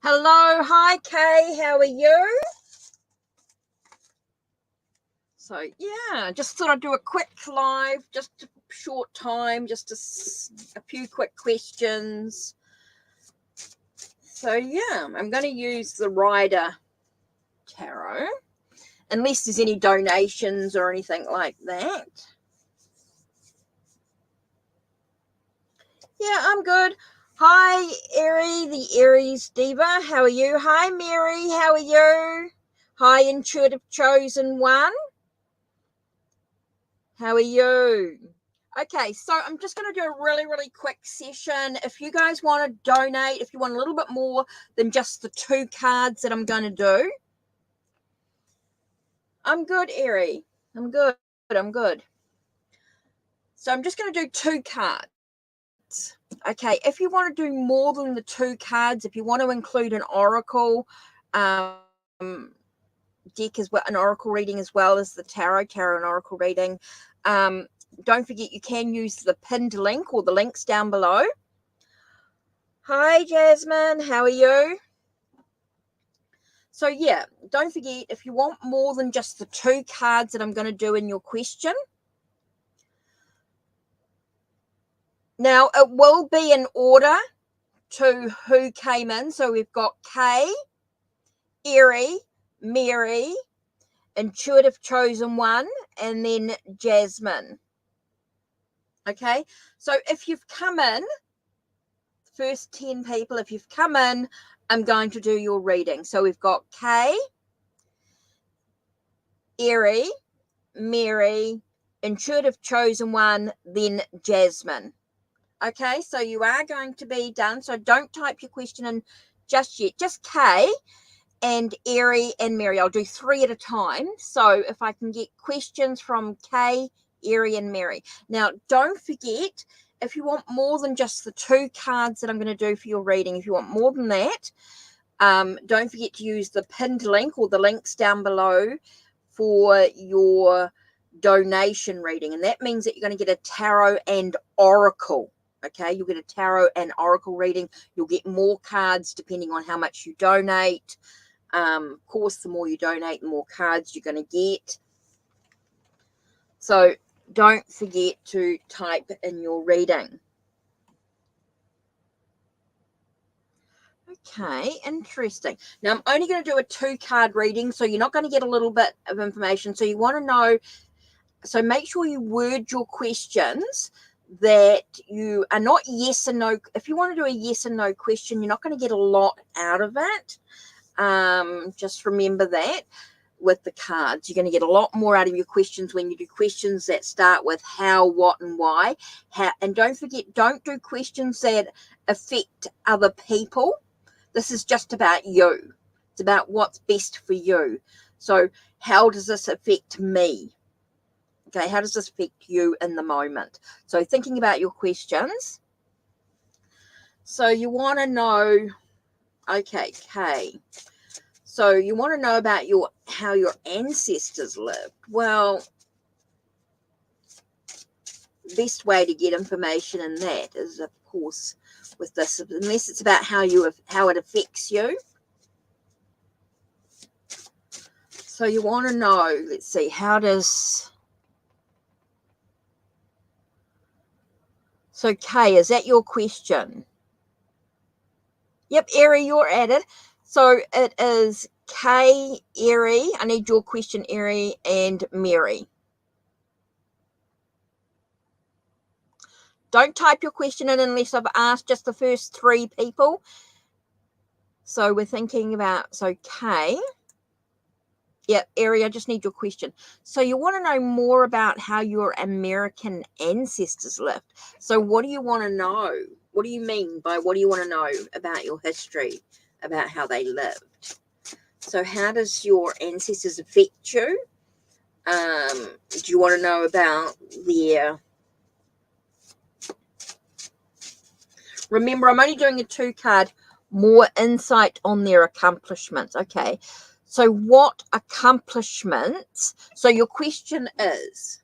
Hello, hi Kay, how are you? So yeah, just thought I'd do a quick live, just a short time, just a few quick questions. So yeah, I'm going to use the Rider Tarot, unless there's any donations or anything like that. Yeah, I'm good. Hi, Eri, the Aries Diva. How are you? Hi, Mary. How are you? Hi, Intuitive Chosen One. How are you? Okay, so I'm just going to do a really, really quick session. If you guys want to donate, if you want a little bit more than just the 2 cards that I'm going to do. I'm good, Eri. I'm good. I'm good. So I'm just going to do 2 cards. Okay, if you want to do more than the 2 cards, if you want to include an oracle deck as well, an oracle reading as well as the tarot and oracle reading, don't forget you can use the pinned link or the links down below. Hi, Jasmine. How are you? So yeah, don't forget, if you want more than just the 2 cards that I'm going to do in your question. Now, it will be in order to who came in. So we've got Kay, Eri, Mary, Intuitive Chosen One, and then Jasmine. Okay, so if you've come in, first 10 people, if you've come in, I'm going to do your reading. So we've got Kay, Eri, Mary, Intuitive Chosen One, then Jasmine. Okay, so you are going to be done. So don't type your question in just yet. Just Kay and Eri and Mary. I'll do 3 at a time. So if I can get questions from Kay, Eri, and Mary. Now, don't forget, if you want more than just the 2 cards that I'm going to do for your reading, if you want more than that, don't forget to use the pinned link or the links down below for your donation reading. And that means that you're going to get a tarot and oracle. Okay, you'll get a tarot and oracle reading. You'll get more cards depending on how much you donate. Of course, the more you donate, the more cards you're going to get. So don't forget to type in your reading. Okay, interesting. Now, I'm only going to do a 2-card reading, so you're not going to get a little bit of information. So you want to know, so make sure you word your questions that you are not yes and no. If you want to do a yes and no question, you're not going to get a lot out of it. Just remember that with the cards, you're going to get a lot more out of your questions when you do questions that start with how, what, and why. And don't forget, don't do questions that affect other people. This is just about you. It's about what's best for you. So how does this affect me? Okay, how does this affect you in the moment? So thinking about your questions. So you want to know, okay, Kay. So you want to know about how your ancestors lived. Well, the best way to get information in that is, of course, with this, unless it's about how it affects you. So you want to know, let's see, how does... So, Kay, is that your question? Yep, Eri, you're at it. So it is Kay, Eri. I need your question, Eri, and Mary. Don't type your question in unless I've asked just the first 3 people. So we're thinking about, so Kay. Yep, Eri, I just need your question. So you want to know more about how your American ancestors lived. So what do you want to know? What do you mean by what do you want to know about your history, about how they lived? So how does your ancestors affect you? Do you want to know about their... Remember, I'm only doing a 2-card, more insight on their accomplishments. Okay. So what accomplishments? So your question is,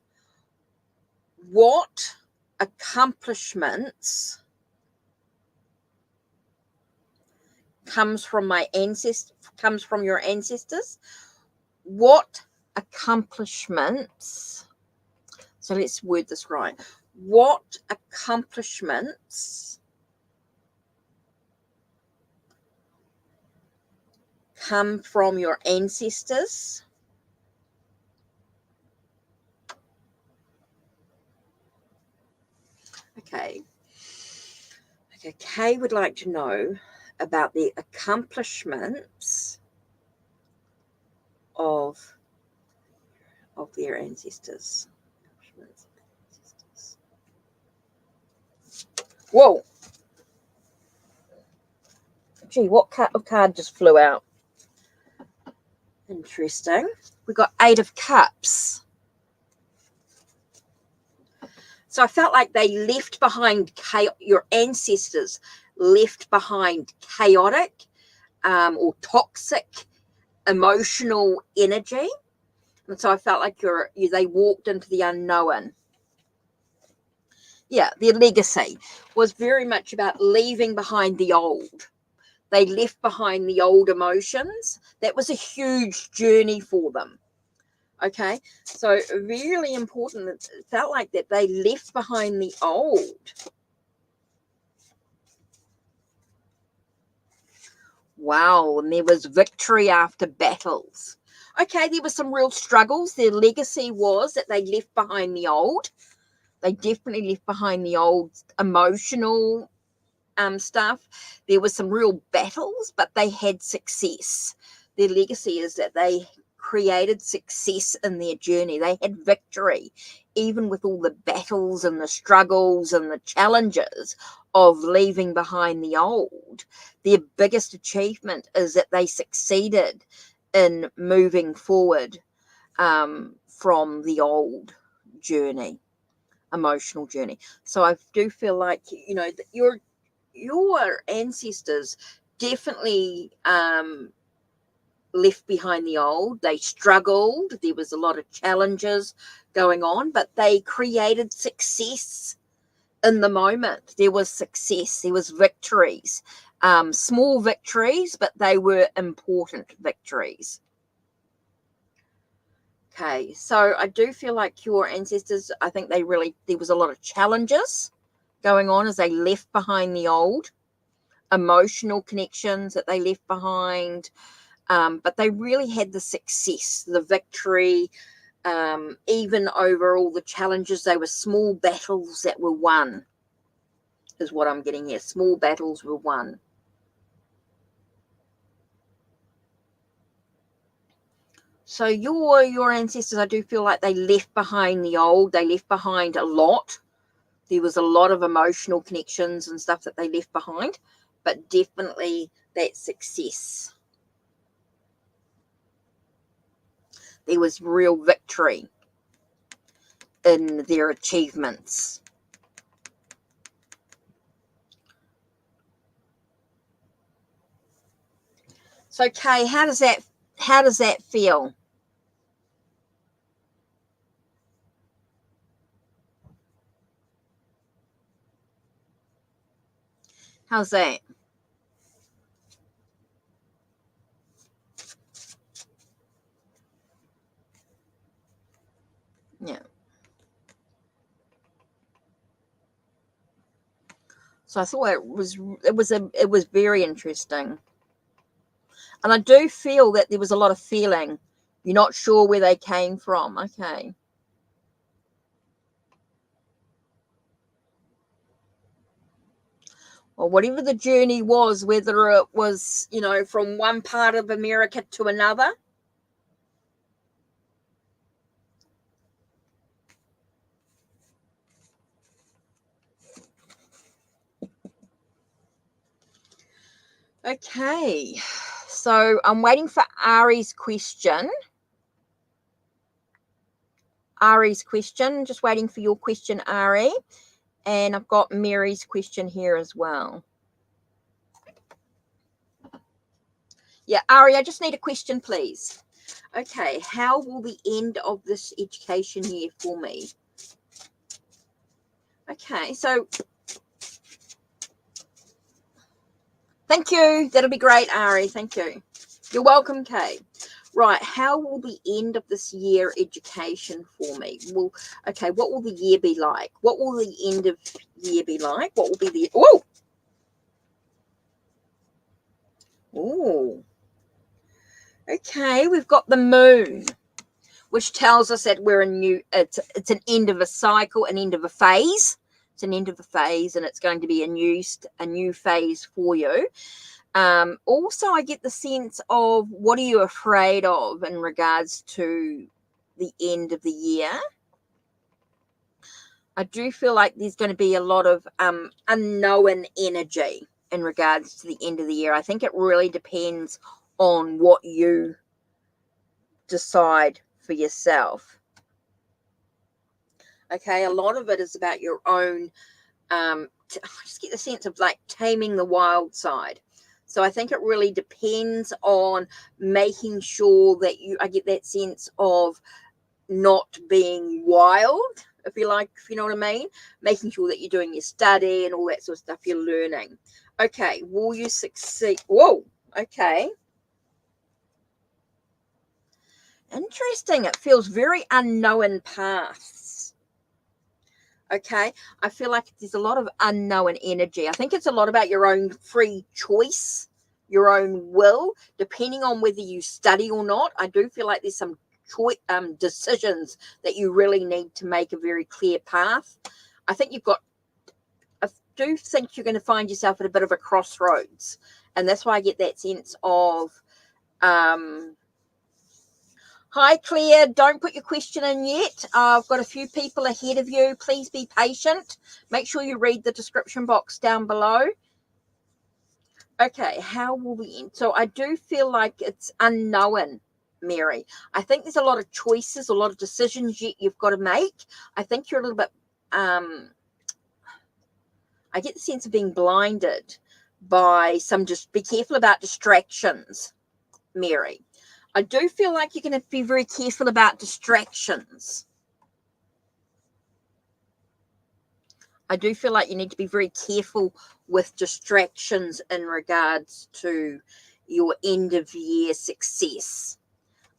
what accomplishments comes from your ancestors. What accomplishments, so let's word this right. What accomplishments come from your ancestors? Okay. Okay, Kay would like to know about the accomplishments of their ancestors. Whoa. Gee, what card just flew out? Interesting. We got 8 of Cups. So I felt like they left behind, your ancestors left behind chaotic or toxic emotional energy. And so I felt like they walked into the unknown. Yeah, their legacy was very much about leaving behind the old. They left behind the old emotions. That was a huge journey for them. Okay, so really important. It felt like that they left behind the old. Wow, and there was victory after battles. Okay, there were some real struggles. Their legacy was that they left behind the old. They definitely left behind the old emotional stuff. There were some real battles, but they had success. Their legacy is that they created success in their journey. They had victory, even with all the battles and the struggles and the challenges of leaving behind the old. Their biggest achievement is that they succeeded in moving forward from the old journey, emotional journey. So I do feel like, that your ancestors definitely left behind the old. They struggled. There was a lot of challenges going on, but they created success in the moment. There was success. There was victories, small victories, but they were important victories. Okay, so I do feel like your ancestors, I think there was a lot of challenges going on as they left behind the old, emotional connections that they left behind. But they really had the success, the victory, even over all the challenges. They were small battles that were won, is what I'm getting here. Small battles were won. So your ancestors, I do feel like they left behind the old. They left behind a lot. There was a lot of emotional connections and stuff that they left behind, but definitely that success. There was real victory in their achievements. So, Kay, how does that feel? How's that? Yeah. So I thought it was very interesting. And I do feel that there was a lot of feeling. You're not sure where they came from. Okay. Well, whatever the journey was, whether it was, from one part of America to another. Okay. So I'm waiting for Ari's question. Just waiting for your question, Ari. And I've got Mary's question here as well. Yeah, Ari, I just need a question, please. Okay, how will the end of this education year for me? Okay, so Thank you. That'll be great, Ari. Thank you. You're welcome, Kay. Right, how will the end of this year education for me? Well, okay, what will the year be like? What will the end of year be like? What will be the... Oh! Oh. Okay, we've got the moon, which tells us that we're it's an end of a cycle, an end of a phase. It's an end of a phase, and it's going to be a new phase for you. Also, I get the sense of what are you afraid of in regards to the end of the year. I do feel like there's going to be a lot of unknown energy in regards to the end of the year. I think it really depends on what you decide for yourself. Okay, a lot of it is about your own, I just get the sense of like taming the wild side. So I think it really depends on making sure that I get that sense of not being wild, if you know what I mean, making sure that you're doing your study and all that sort of stuff, you're learning. Okay, will you succeed? Whoa, okay. Interesting. It feels very unknown paths. Okay, I feel like there's a lot of unknown energy. I think it's a lot about your own free choice, your own will, depending on whether you study or not. I do feel like there's some decisions that you really need to make a very clear path. I do think you're going to find yourself at a bit of a crossroads, and that's why I get that sense of hi Claire, don't put your question in yet. I've got a few people ahead of you. Please be patient. Make sure you read the description box down below. Okay, how will we end? So I do feel like it's unknown, Mary. I think there's a lot of choices, a lot of decisions you've got to make. I think you're a little bit, I get the sense of being blinded by just be careful about distractions, Mary. I do feel like you're going to be very careful about distractions. I do feel like you need to be very careful with distractions in regards to your end of year success.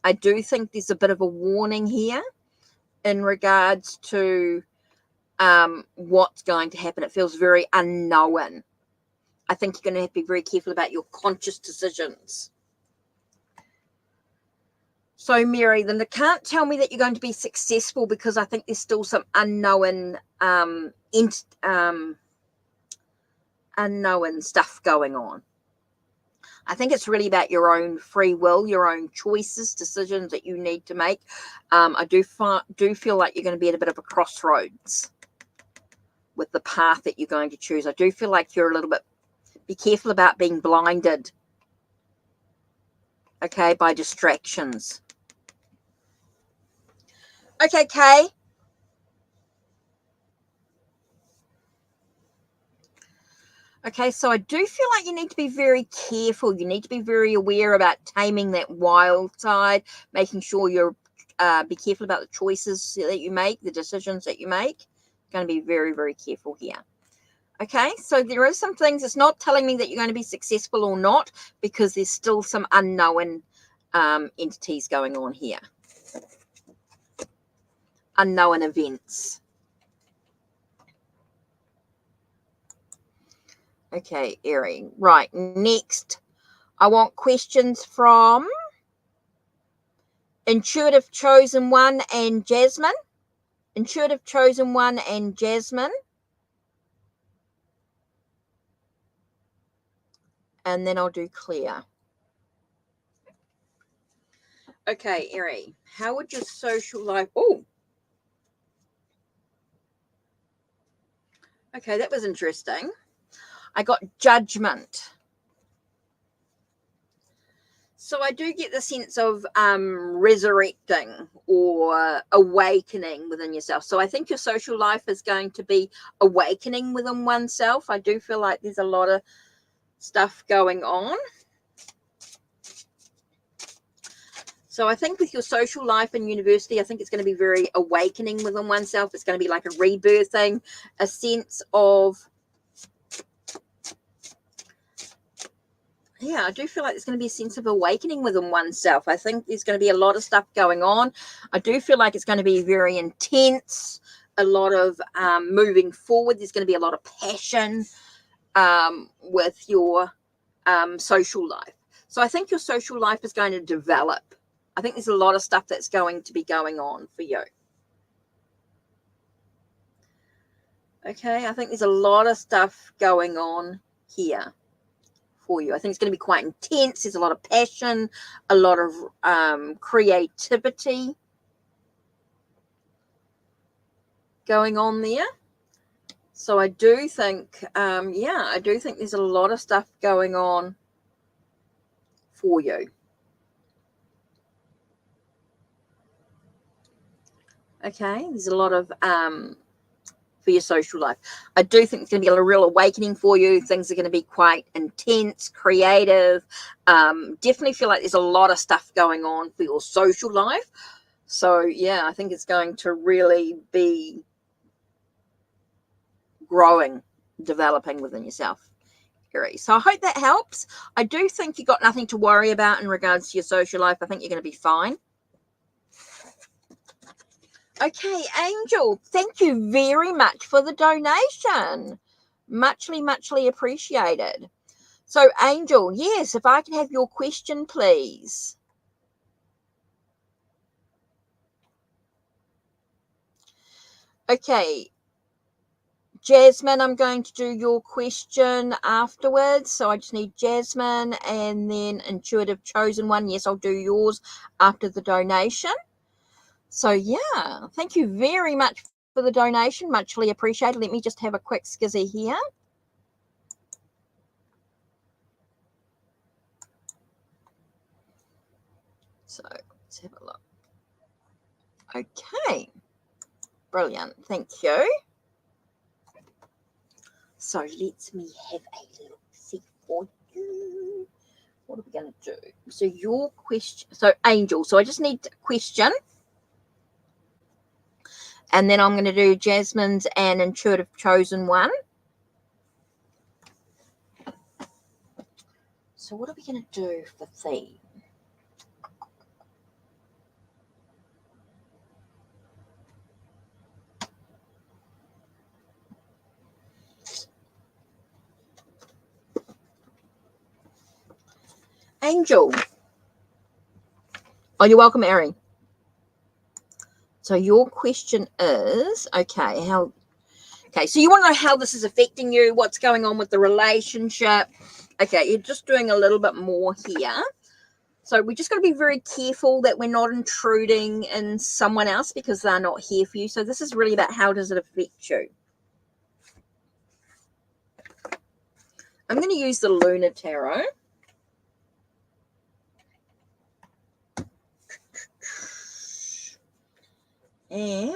I do think there's a bit of a warning here in regards to what's going to happen. It feels very unknown. I think you're going to have to be very careful about your conscious decisions. So, Mary, then they can't tell me that you're going to be successful because I think there's still some unknown stuff going on. I think it's really about your own free will, your own choices, decisions that you need to make. I do feel like you're going to be at a bit of a crossroads with the path that you're going to choose. I do feel like you're a little bit, be careful about being blinded, okay, by distractions. Okay, Kay. Okay, so I do feel like you need to be very careful. You need to be very aware about taming that wild side, making sure you're be careful about the choices that you make, the decisions that you make. Going to be very, very careful here. Okay, so there are some things. It's not telling me that you're going to be successful or not because there's still some unknown entities going on here. Unknown events. Okay, Erie. Right, next, I want questions from Intuitive Chosen One and Jasmine. Intuitive Chosen One and Jasmine. And then I'll do Claire. Okay, Erie, how would your social life... Oh! Okay, that was interesting. I got Judgment. So I do get the sense of resurrecting or awakening within yourself. So I think your social life is going to be awakening within oneself. I do feel like there's a lot of stuff going on. So I think with your social life in university, I think it's going to be very awakening within oneself. It's going to be like a rebirthing, a sense of Yeah, I do feel like there's going to be a sense of awakening within oneself. I think there's going to be a lot of stuff going on. I do feel like it's going to be very intense, a lot of moving forward. There's going to be a lot of passion with your social life. So I think your social life is going to develop. I think there's a lot of stuff that's going to be going on for you. Okay, I think there's a lot of stuff going on here for you. I think it's going to be quite intense. There's a lot of passion, a lot of creativity going on there. So I do think, I do think there's a lot of stuff going on for you. Okay, there's a lot of for your social life. I do think it's going to be a real awakening for you. Things are going to be quite intense, creative. Definitely feel like there's a lot of stuff going on for your social life. So yeah, I think it's going to really be growing, developing within yourself. So I hope that helps. I do think you've got nothing to worry about in regards to your social life. I think you're going to be fine. Okay, Angel, thank you very much for the donation. Muchly appreciated. So, Angel, yes, if I can have your question, please. Okay, Jasmine, I'm going to do your question afterwards. So I just need Jasmine and then Intuitive Chosen One. Yes, I'll do yours after the donation. So, yeah, thank you very much for the donation. Muchly appreciated. Let me just have a quick skizzy here. So, let's have a look. Okay, brilliant. Thank you. So, let me have a look see for you. What are we going to do? So, your question. So, Angel. So, I just need a question. And then I'm going to do Jasmine's and Intuitive Chosen One. So what are we going to do for theme? Angel. Oh, you're welcome, Ari. So your question is, okay, so you want to know how this is affecting you, what's going on with the relationship. Okay, you're just doing a little bit more here. So we just got to be very careful that we're not intruding in someone else because they're not here for you. So this is really about how does it affect you. I'm going to use the Lunar Tarot. And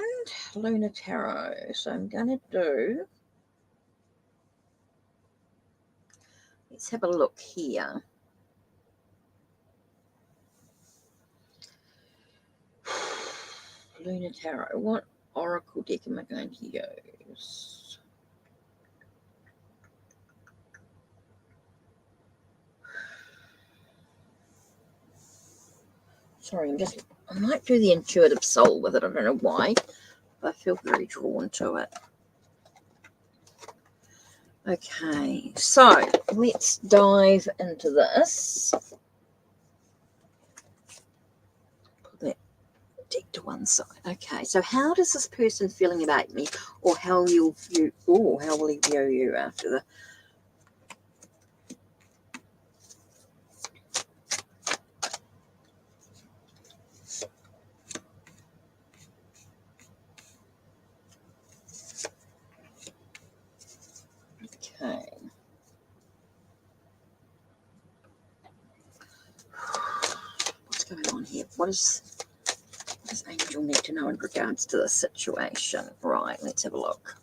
Lunar Tarot. So I'm going to do, let's have a look here. Lunar Tarot. What oracle deck am I going to use? Sorry, I might do the Intuitive Soul with it. I don't know why, but I feel very drawn to it. Okay, so let's dive into this. Put that deck to one side. Okay, so how does this person feeling about me, or how will he view you after the? Okay. What's going on here? What does Angel need to know in regards to the situation? Right, let's have a look.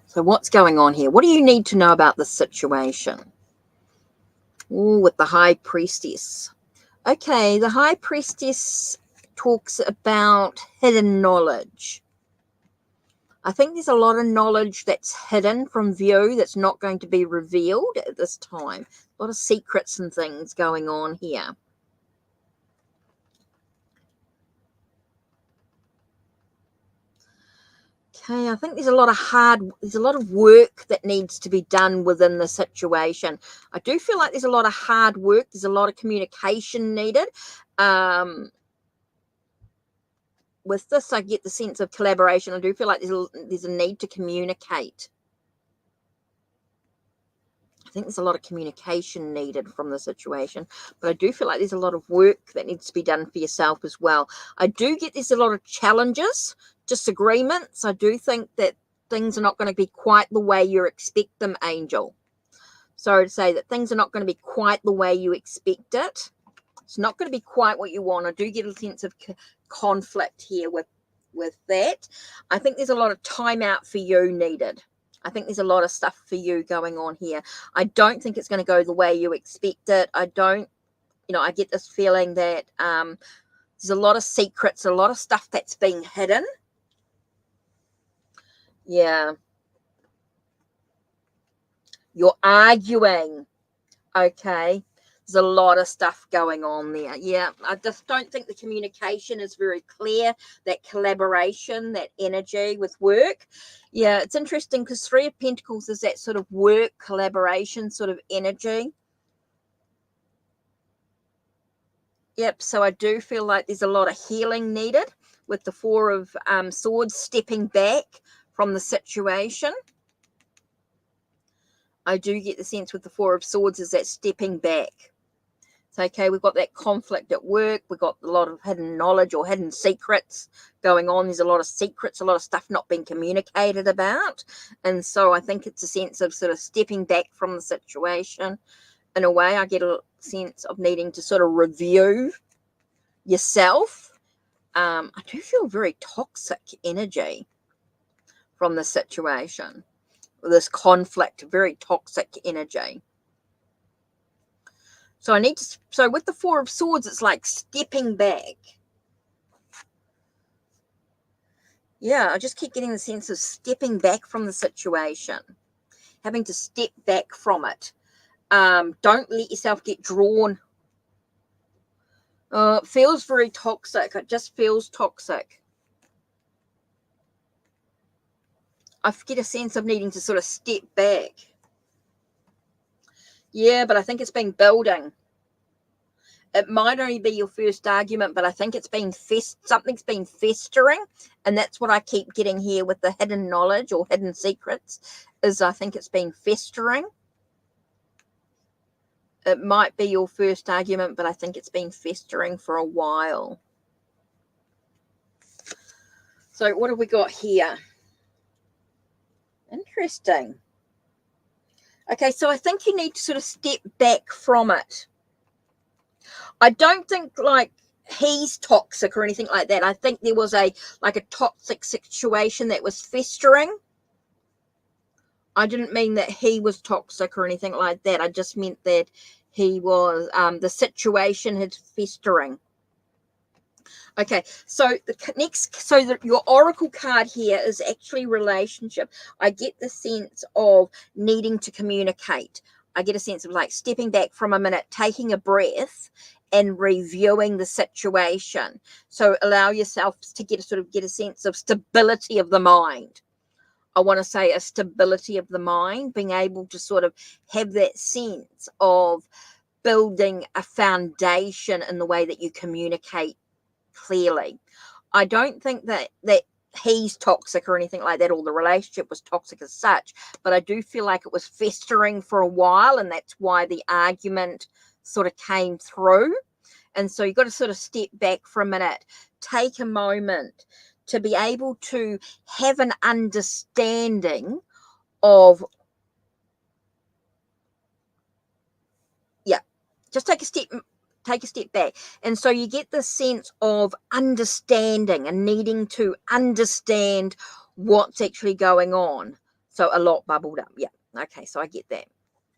So what's going on here? What do you need to know about the situation? Ooh, with the High Priestess. Okay, the High Priestess talks about hidden knowledge. I think there's a lot of knowledge that's hidden from view that's not going to be revealed at this time. A lot of secrets and things going on here. Okay, I think there's a lot of work that needs to be done within the situation. I do feel like there's a lot of hard work. There's a lot of communication needed. With this, I get the sense of collaboration. I do feel like there's a need to communicate. I think there's a lot of communication needed from the situation, but I do feel like there's a lot of work that needs to be done for yourself as well. I do get there's a lot of challenges, disagreements. I do think that things are not going to be quite the way you expect them, Angel. Sorry to say that things are not going to be quite the way you expect it. It's not going to be quite what you want. I do get a sense of conflict here with that. I think there's a lot of time out for you needed. I think there's a lot of stuff for you going on here. I don't think it's going to go the way you expect it. I get this feeling that there's a lot of secrets, a lot of stuff that's being hidden. Yeah. You're arguing. Okay. There's a lot of stuff going on there. Yeah, I just don't think the communication is very clear, that collaboration, that energy with work. Yeah, it's interesting because Three of Pentacles is that sort of work, collaboration sort of energy. Yep, so I do feel like there's a lot of healing needed with the Four of Swords, stepping back from the situation. I do get the sense with the Four of Swords is that stepping back. So, okay, we've got that conflict at work. We've got a lot of hidden knowledge or hidden secrets going on. There's a lot of secrets, a lot of stuff not being communicated about. And so I think it's a sense of sort of stepping back from the situation. In a way, I get a sense of needing to sort of review yourself. I do feel very toxic energy from the situation. This conflict, very toxic energy. So so with the Four of Swords, it's like stepping back. Yeah, I just keep getting the sense of stepping back from the situation, having to step back from it. Don't let yourself get drawn. It feels very toxic. It just feels toxic. I get a sense of needing to sort of step back. Yeah, but I think it's been building. It might only be your first argument, but I think it's been something's been festering, and that's what I keep getting here with the hidden knowledge or hidden secrets, is I think it's been festering. It might be your first argument, but I think it's been festering for a while. So what have we got here? Interesting. Okay, so I think you need to sort of step back from it. I don't think like he's toxic or anything like that. I think there was a toxic situation that was festering. I didn't mean that he was toxic or anything like that. I just meant that he was, the situation had festering. Okay, so your oracle card here is actually relationship. I get the sense of needing to communicate. I get a sense of like stepping back from a minute, taking a breath and reviewing the situation. So allow yourself to get a sense of stability of the mind. I want to say a stability of the mind, being able to sort of have that sense of building a foundation in the way that you communicate clearly. I don't think that he's toxic or anything like that, or the relationship was toxic as such, but I do feel like it was festering for a while, and that's why the argument sort of came through. And so you've got to sort of step back for a minute, take a moment to be able to have an understanding of, just take a step back. And so you get this sense of understanding and needing to understand what's actually going on. So a lot bubbled up. Yeah. Okay. So I get that.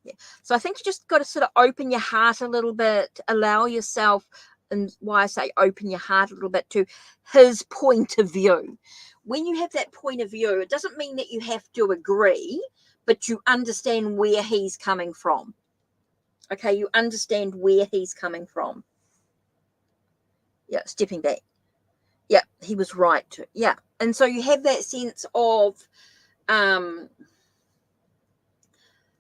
Yeah. So I think you just got to sort of open your heart a little bit, allow yourself, and why I say open your heart a little bit, to his point of view. when you have that point of view, it doesn't mean that you have to agree, but you understand where he's coming from. Okay, you understand where he's coming from. Yeah, stepping back. Yeah, he was right to. Yeah, and so you have that sense of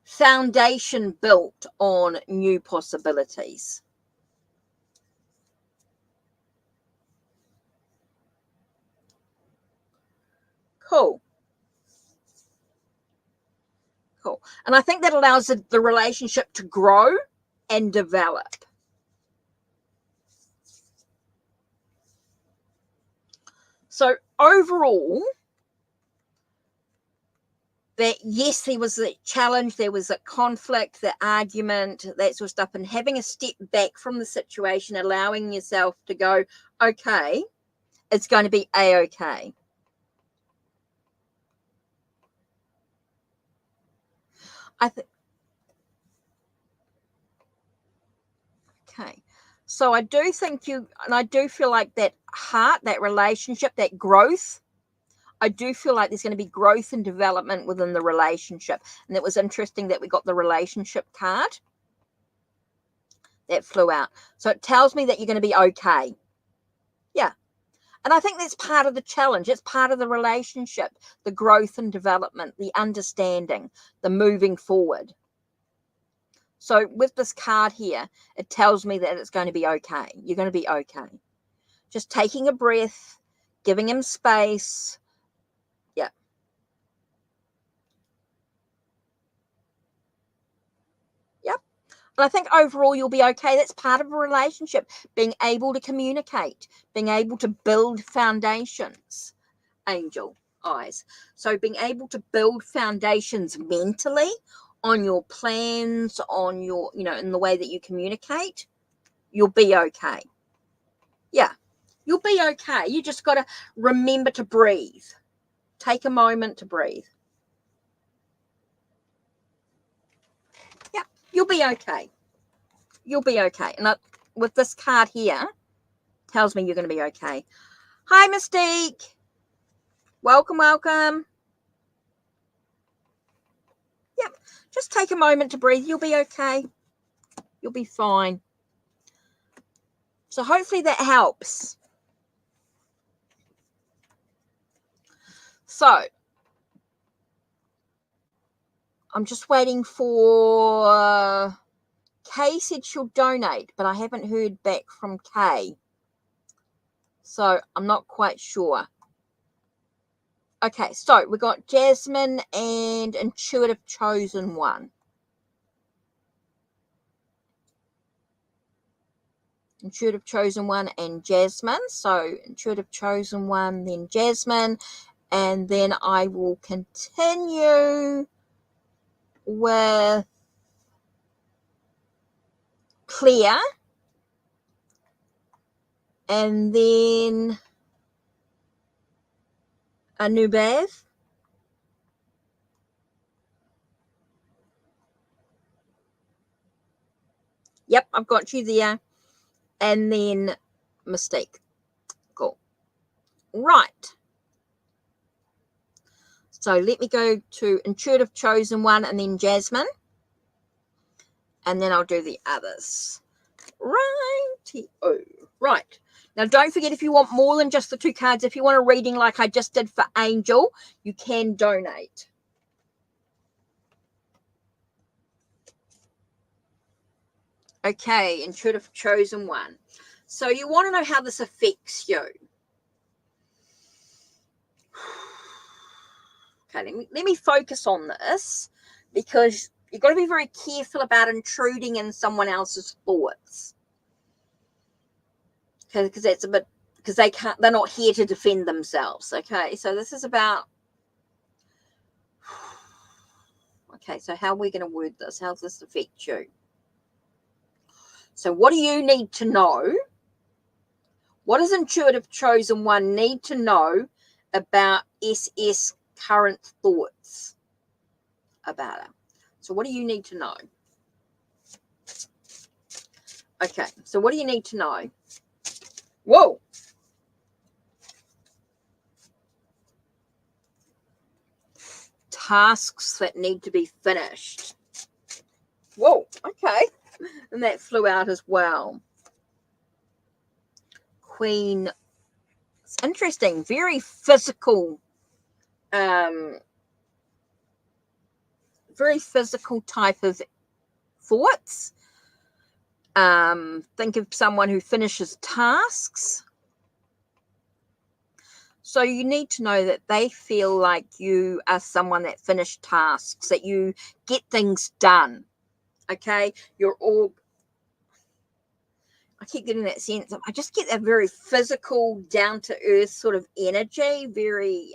foundation built on new possibilities. Cool. Cool. And I think that allows the relationship to grow and develop. So overall, that yes, there was a challenge, there was a conflict, the argument, that sort of stuff, and having a step back from the situation, allowing yourself to go, okay, it's going to be a-okay. I think. Okay. So I do think and I do feel like that heart, that relationship, that growth, I do feel like there's going to be growth and development within the relationship. And it was interesting that we got the relationship card that flew out. So it tells me that you're going to be okay. Yeah. And I think that's part of the challenge. It's part of the relationship, the growth and development, the understanding, the moving forward. So with this card here, it tells me that it's going to be okay. You're going to be okay. Just taking a breath, giving him space. Yeah. Yep. And I think overall you'll be okay. That's part of a relationship, being able to communicate, being able to build foundations. Angel eyes. So being able to build foundations mentally on your plans, on your, in the way that you communicate, you'll be okay. Yeah, you'll be okay. You just got to remember to breathe. Take a moment to breathe. Yeah, you'll be okay. You'll be okay. And with this card here, tells me you're going to be okay. Hi, Mystique. Welcome, welcome. Yep, just take a moment to breathe. You'll be okay. You'll be fine. So hopefully that helps. So I'm just waiting for Kay said she'll donate, but I haven't heard back from Kay. So I'm not quite sure. Okay, so we got Jasmine and Intuitive Chosen One. Intuitive Chosen One and Jasmine. So Intuitive Chosen One, then Jasmine. And then I will continue with Claire. And then Anubhav. Yep, I've got you there. And then Mystique. Cool. Right. So let me go to Intuitive Chosen One and then Jasmine. And then I'll do the others. Righty-o. Right. Now, don't forget, if you want more than just the 2 cards, if you want a reading like I just did for Angel, you can donate. Okay, Intuitive Chosen One. So you want to know how this affects you. Okay, let me focus on this, because you've got to be very careful about intruding in someone else's thoughts. Okay, because that's a bit, because they're not here to defend themselves. Okay, so this is about, okay, so how are we going to word this? How does this affect you? So what do you need to know? What does Intuitive Chosen One need to know about SS current thoughts about it? So what do you need to know? Okay, so what do you need to know? Whoa. tasks that need to be finished. Whoa, okay. And that flew out as well. Queen. It's interesting. Very physical. Very physical type of thoughts. Think of someone who finishes tasks. So you need to know that they feel like you are someone that finished tasks, that you get things done. Okay, you're all. I keep getting that sense of, I just get that very physical, down to earth sort of energy, very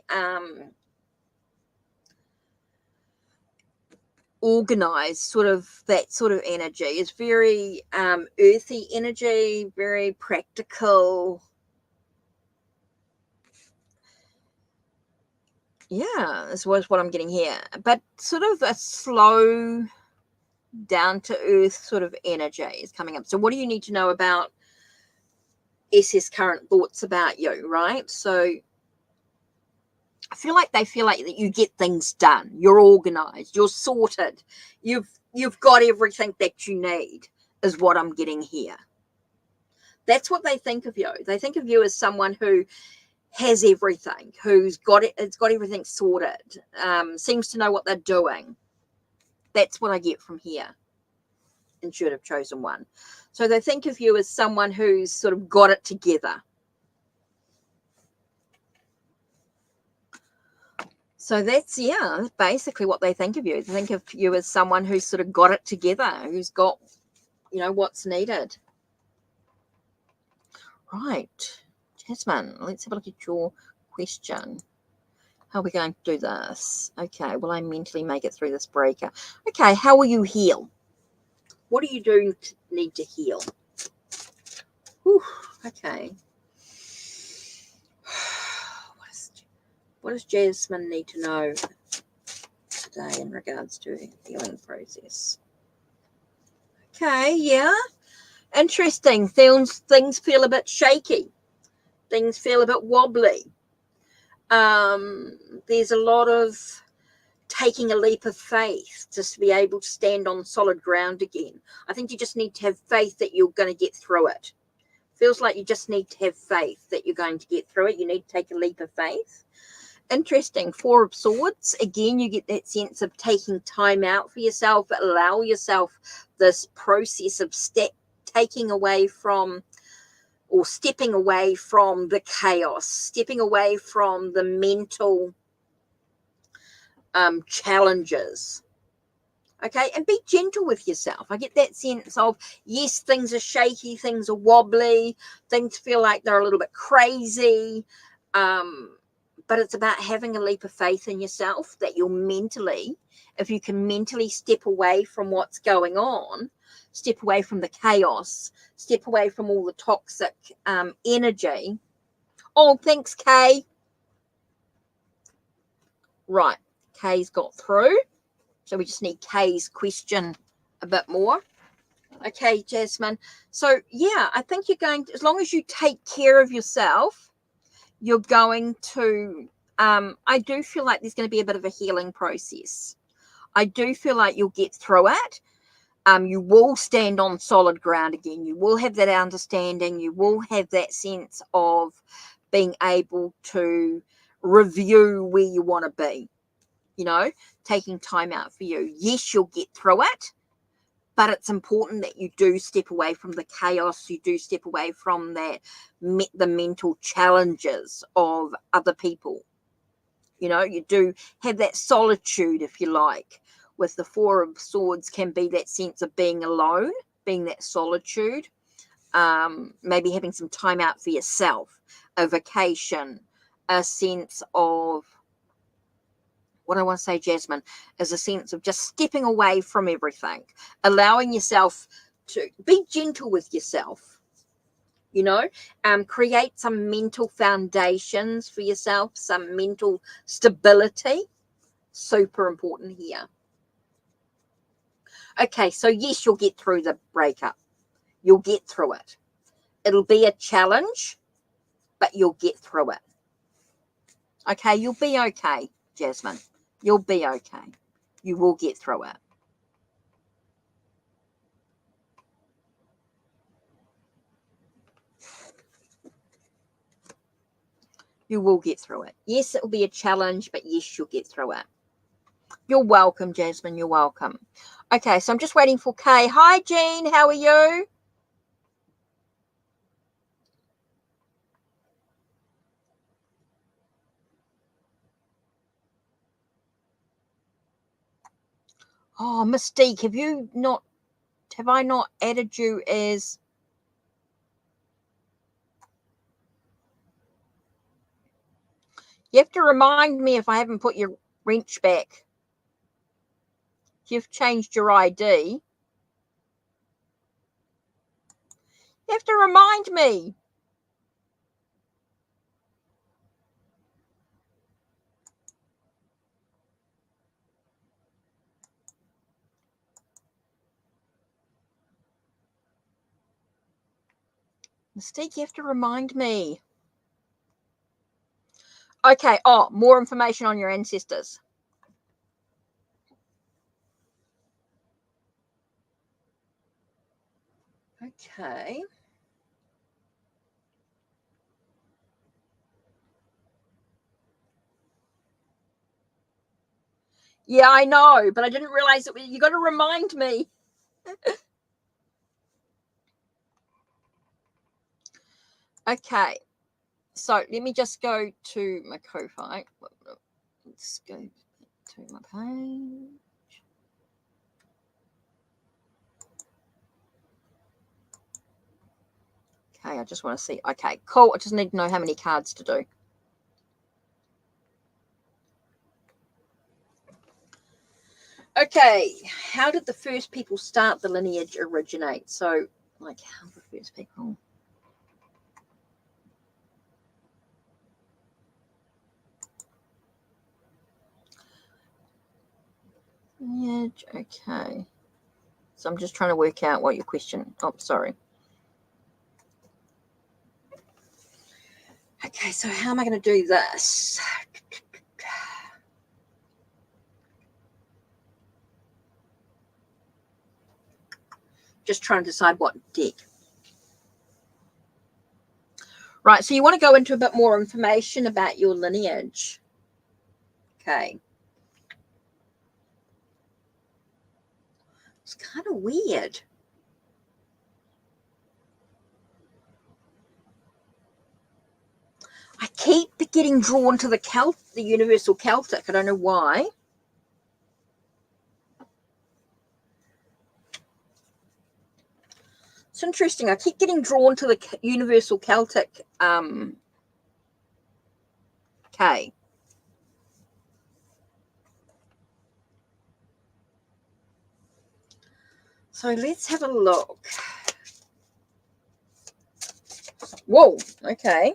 organized, sort of that sort of energy. Is very earthy energy, very practical. Yeah, this was what I'm getting here, but sort of a slow, down to earth sort of energy is coming up. So what do you need to know about SS current thoughts about you, right? So I feel like they feel like that you get things done, you're organized, you're sorted, you've got everything that you need, is what I'm getting here. That's what they think of you. They think of you as someone who has everything, who's got it, it's got everything sorted, seems to know what they're doing. That's what I get from here. Intuitive chosen one. So they think of you as someone who's sort of got it together. So that's basically what they think of you. They think of you as someone who's sort of got it together, who's got, what's needed. Right, Jasmine, let's have a look at your question. How are we going to do this? Okay, will I mentally make it through this breaker? Okay, how will you heal? What do you need to heal? Whew, okay. What does Jasmine need to know today in regards to a healing process? Okay, yeah. Interesting. Things feel a bit shaky. Things feel a bit wobbly. There's a lot of taking a leap of faith just to be able to stand on solid ground again. I think you just need to have faith that you're going to get through it. Feels like you just need to have faith that you're going to get through it. You need to take a leap of faith. Interesting. Four of Swords. Again, you get that sense of taking time out for yourself. Allow yourself this process of taking away from, or stepping away from the chaos, stepping away from the mental challenges. Okay, and be gentle with yourself. I get that sense of, yes, things are shaky, things are wobbly, things feel like they're a little bit crazy, but it's about having a leap of faith in yourself, that you'll mentally, if you can mentally step away from what's going on, step away from the chaos, step away from all the toxic energy. Oh, thanks, Kay. Right, Kay's got through. So we just need Kay's question a bit more. Okay, Jasmine. So, yeah, I think you're going to, as long as you take care of yourself, you're going to, I do feel like there's going to be a bit of a healing process. I do feel like you'll get through it. You will stand on solid ground again. You will have that understanding. You will have that sense of being able to review where you want to be. Taking time out for you. Yes, you'll get through it, but it's important that you do step away from the chaos. You do step away from the mental challenges of other people. You do have that solitude, if you like. With the Four of Swords can be that sense of being alone, being that solitude, maybe having some time out for yourself, a vacation, a sense of, what I want to say, Jasmine, is a sense of just stepping away from everything, allowing yourself to be gentle with yourself, create some mental foundations for yourself, some mental stability. Super important here. Okay, so yes, you'll get through the breakup. You'll get through it. It'll be a challenge, but you'll get through it. Okay, you'll be okay, Jasmine. You'll be okay. You will get through it. You will get through it. Yes, it will be a challenge, but yes, you'll get through it. You're welcome, Jasmine. You're welcome. Okay, so I'm just waiting for Kay. Hi, Jean. How are you? Oh, Mystique, have I not added you as... You have to remind me if I haven't put your wrench back. You've changed your ID. You have to remind me. Mystique, you have to remind me. Okay. Oh, more information on your ancestors. Okay. Yeah, I know, but I didn't realize it. You got to remind me. Okay. So let me just go to my Ko-Fi. Let's go to my page. Okay, I just want to see. Okay, cool. I just need to know how many cards to do. Okay, how did the first people start the lineage originate? So, like, how the first people... Lineage, okay. So I'm just trying to work out what your question... Oh, sorry. Okay, so how am I going to do this? Just trying to decide what deck. Right, so you want to go into a bit more information about your lineage. Okay. It's kind of weird. I keep getting drawn to the universal Celtic. I don't know why. It's interesting. I keep getting drawn to the universal Celtic. Okay. So let's have a look. Whoa. Okay.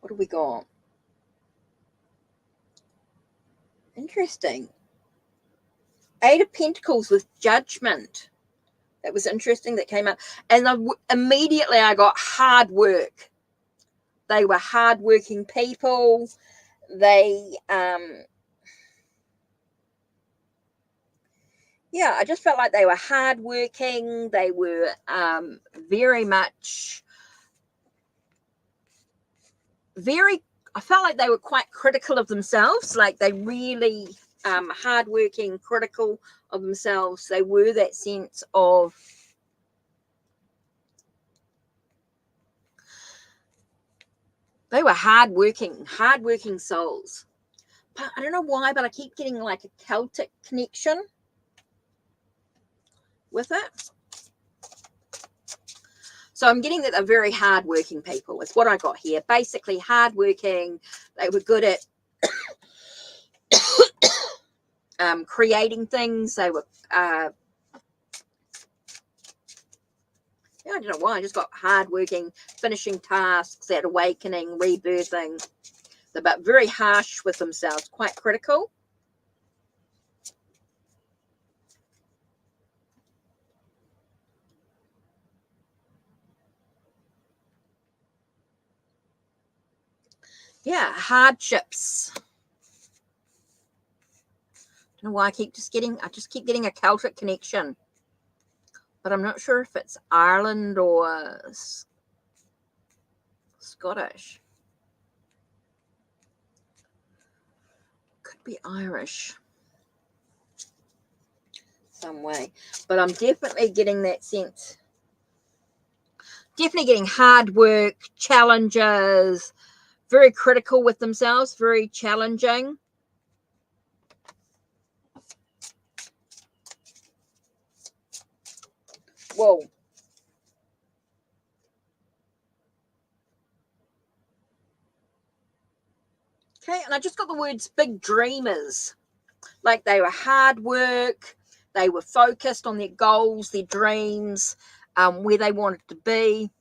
What have we got? Interesting. 8 of Pentacles with Judgment. That was interesting. That came out. And immediately I got hard work. They were hardworking people. They, yeah, I just felt like they were hardworking. They were very much, I felt like they were quite critical of themselves. Like they really hardworking, critical of themselves. They were that sense of, they were hardworking souls. But I don't know why, but I keep getting like a Celtic connection with it. So I'm getting that they're very hardworking people. It's what I got here. Basically hardworking. They were good at creating things. They were, yeah, I don't know why. I just got hardworking, finishing tasks, that awakening, rebirthing. They're but very harsh with themselves, quite critical. Yeah, hardships. I don't know why I just keep getting a Celtic connection, but I'm not sure if it's Ireland or Scottish. Could be Irish some way, but I'm definitely getting that sense. Definitely getting hard work, challenges, very critical with themselves, very challenging. Whoa. Okay, and I just got the words big dreamers. Like they were hard work, they were focused on their goals, their dreams, where they wanted to be.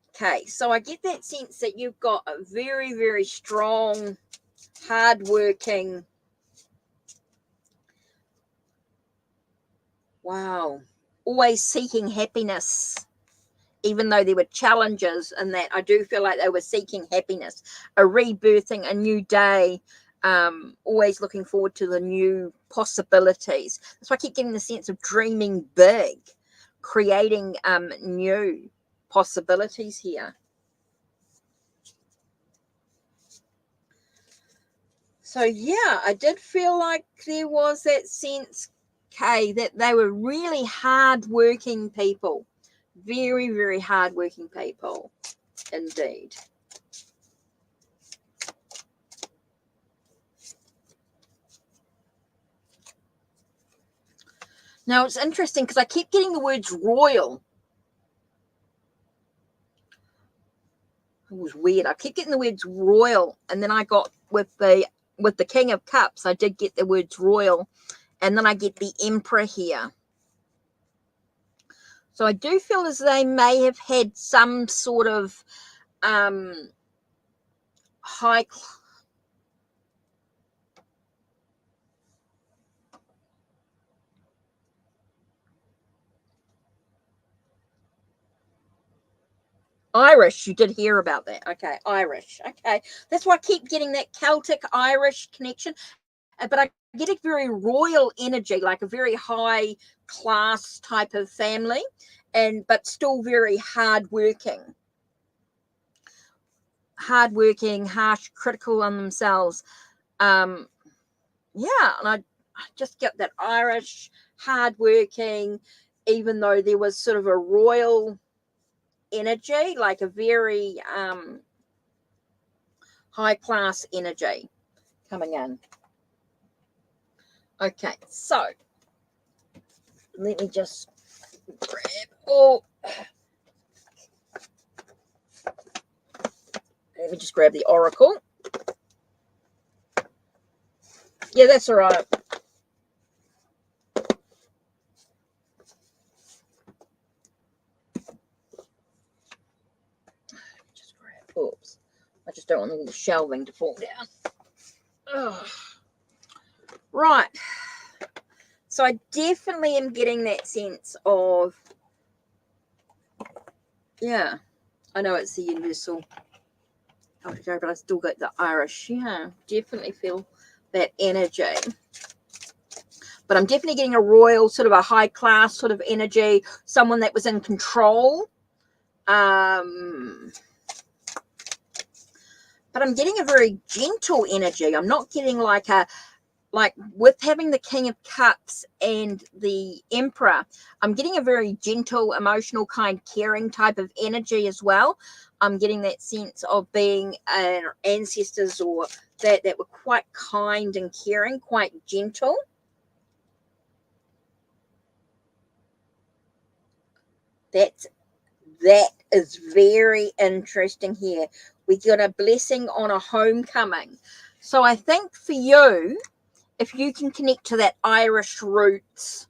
Okay, so I get that sense that you've got a very, very strong, hard-working, wow, always seeking happiness, even though there were challenges, and that I do feel like they were seeking happiness, a rebirthing, a new day, always looking forward to the new possibilities. That's why I keep getting the sense of dreaming big, creating new possibilities here. So yeah, I did feel like there was that sense, Kay, that they were really hard-working people. Very, very hard-working people indeed. Now, it's interesting because I keep getting the words royal. It was weird. I keep getting the words royal, and then I got with the King of Cups, I did get the words royal, and then I get the Emperor here. So I do feel as they may have had some sort of high Irish. You did hear about that. Okay, Irish. Okay, that's why I keep getting that Celtic Irish connection. But I get a very royal energy, like a very high class type of family, but still very hardworking, harsh, critical on themselves. Um, yeah, and I just get that Irish, hardworking, even though there was sort of a royal energy, like a very high class energy coming in. Okay, so let me just grab, let me just grab the oracle. Yeah, that's all right. Just grab, oops. I just don't want the shelving to fall down. Ugh. Right. So I definitely am getting that sense of, yeah, I know it's the universal, but I still got the Irish. Yeah, definitely feel that energy. But I'm definitely getting a royal, sort of a high class sort of energy, someone that was in control. But I'm getting a very gentle energy. I'm not getting like with having the King of Cups and the Emperor, I'm getting a very gentle, emotional, kind, caring type of energy as well. I'm getting that sense of being ancestors or that were quite kind and caring, quite gentle. That is very interesting here. We got a blessing on a homecoming. So I think for you, if you can connect to that Irish roots,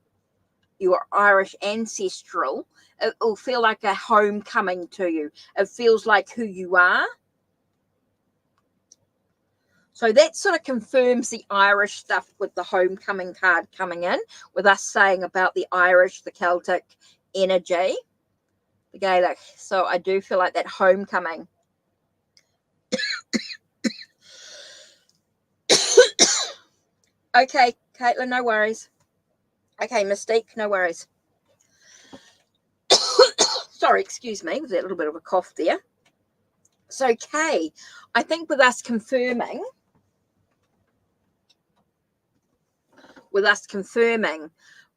your Irish ancestral, it will feel like a homecoming to you. It feels like who you are. So that sort of confirms the Irish stuff with the homecoming card coming in, with us saying about the Irish, the Celtic energy. the Gaelic. So I do feel like that homecoming. Okay, Caitlin, no worries. Okay, Mystique, no worries. Sorry, excuse me, with that little bit of a cough there. So, Kay, I think with us confirming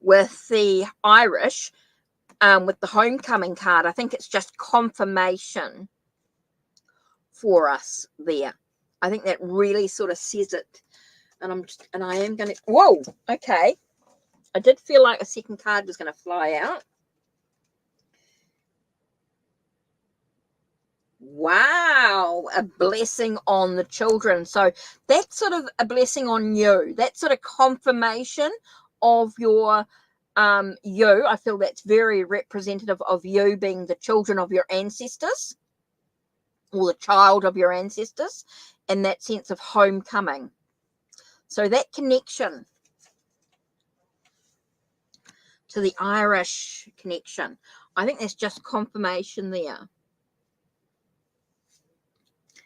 with the Irish, with the homecoming card, I think it's just confirmation for us there. I think that really sort of says it. And I am going to, whoa, okay. I did feel like a second card was going to fly out. Wow, a blessing on the children. So that's sort of a blessing on you. That's sort of confirmation of your you. I feel that's very representative of you being the children of your ancestors, or the child of your ancestors, and that sense of homecoming. So that connection to the Irish connection, I think that's just confirmation there.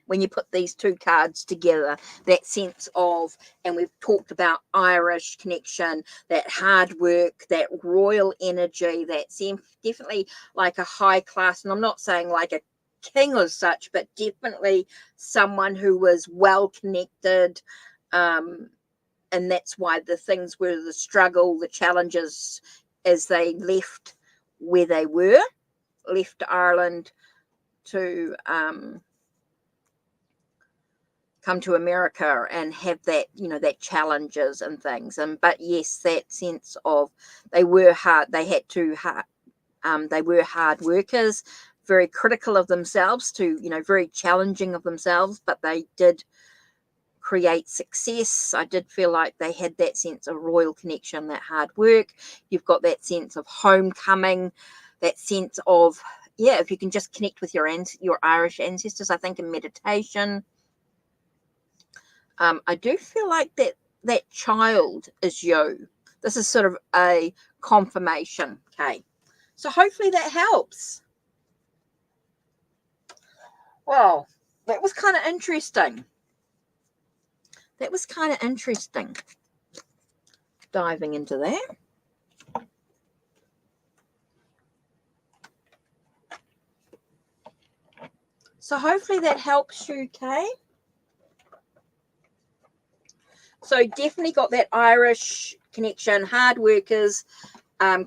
When you put these two cards together, that sense of, and we've talked about Irish connection, that hard work, that royal energy, that seems definitely like a high class, and I'm not saying like a king or such, but definitely someone who was well connected, and that's why the things were the struggle, the challenges as they left where they were, left Ireland to come to America and have that, that challenges and things. But yes, that sense of they were hard, they were hard workers, very critical of themselves, very challenging of themselves, but they did create success. I did feel like they had that sense of royal connection, that hard work. You've got that sense of homecoming, that sense of, if you can just connect with your Irish ancestors, I think in meditation. I do feel like that child is you. This is sort of a confirmation. Okay. So hopefully that helps. Well, that was kind of interesting. Diving into that. So hopefully that helps you, Kay. So definitely got that Irish connection, hard workers,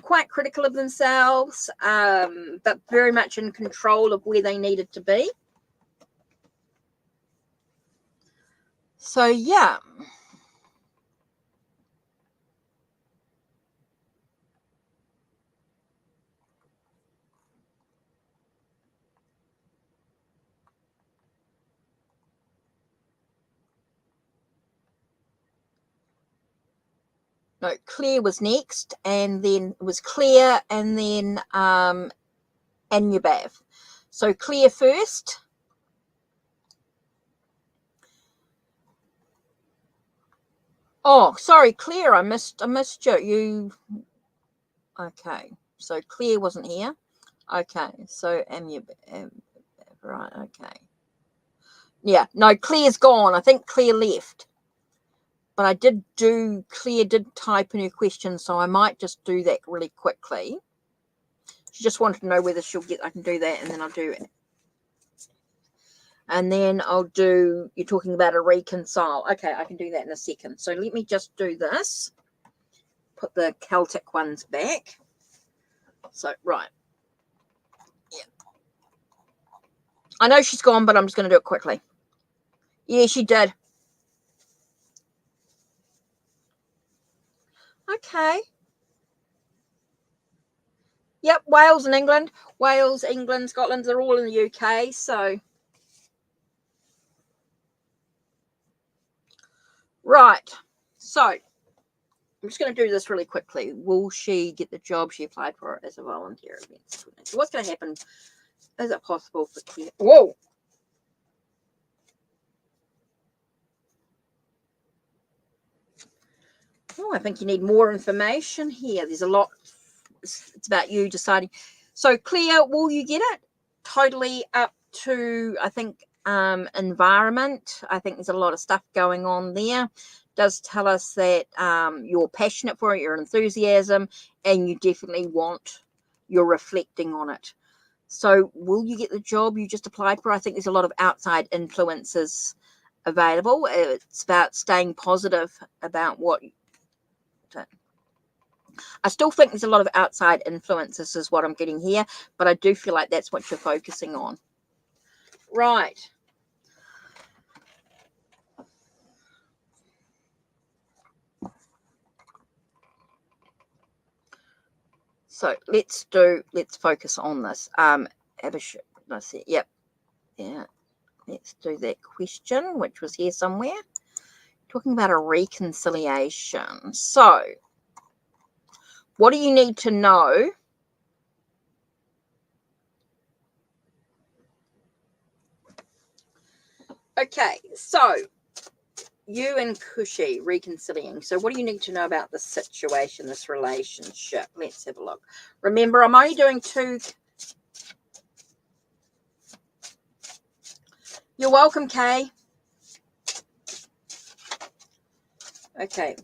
quite critical of themselves, but very much in control of where they needed to be. So, yeah. No, Claire was next, and then it was Claire, and then Anubhav. So Claire first. Oh, sorry, Claire, I missed you. Okay, so Claire wasn't here. Okay, so Anubhav, right? Okay. Yeah, no, Claire's gone. I think Claire left. But Claire did type in her question, so I might just do that really quickly. She just wanted to know whether I can do that, and then I'll do it. And then you're talking about a reconcile. Okay, I can do that in a second. So let me just do this. Put the Celtic ones back. So, right. Yeah. I know she's gone, but I'm just going to do it quickly. Yeah, she did. Okay. Yep, Wales and England. Wales, England, Scotland, they're all in the UK, so. Right. So, I'm just going to do this really quickly. Will she get the job she applied for as a volunteer? So what's going to happen? Is it possible for Claire? Whoa. Oh, I think you need more information here. There's a lot. It's about you deciding. So Claire, will you get it? Totally up to, I think, environment. I think there's a lot of stuff going on there. Does tell us that you're passionate for it, your enthusiasm, and you definitely you're reflecting on it. So will you get the job you just applied for? I think there's a lot of outside influences available. It's about staying positive about what. I still think there's a lot of outside influences is what I'm getting here, but I do feel like that's what you're focusing on. Right. So let's focus on this. Let's see. Yep. Yeah. Let's do that question, which was here somewhere. Talking about a reconciliation. So what do you need to know? Okay, so you and Cushy reconciling. So what do you need to know about this situation, this relationship? Let's have a look. Remember, I'm only doing 2. You're welcome, Kay. Okay.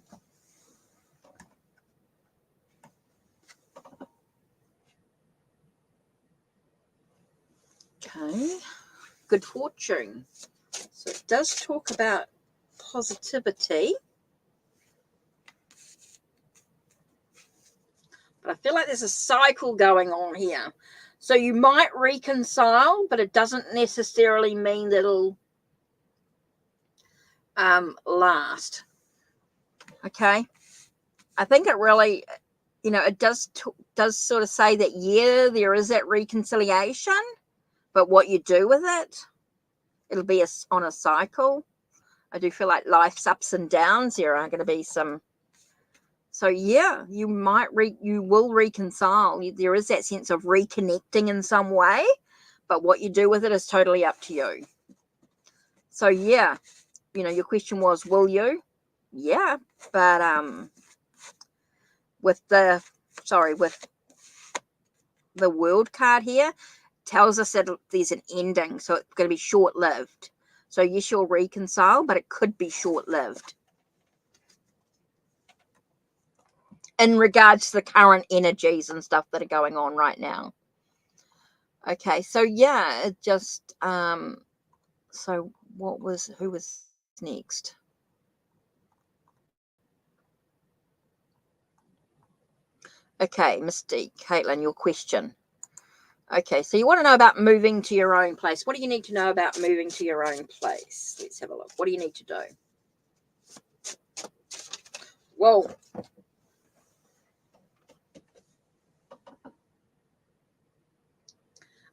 Okay. Good fortune. So it does talk about positivity. But I feel like there's a cycle going on here. So you might reconcile, but it doesn't necessarily mean that it'll last. Okay. I think it really, it does sort of say that, yeah, there is that reconciliation, but what you do with it, it'll be on a cycle. I do feel like life's ups and downs. There are going to be some. So yeah, you will reconcile. There is that sense of reconnecting in some way, but what you do with it is totally up to you. So yeah, your question was, will you? Yeah, but with the World card here, tells us that there's an ending, so it's going to be short-lived. So yes, you'll reconcile, but it could be short-lived in regards to the current energies and stuff that are going on right now. Okay, so yeah, it just so who was next? Okay, Mystique, Caitlin, your question. Okay, so you want to know about moving to your own place. What do you need to know about moving to your own place? Let's have a look. What do you need to do? Whoa. I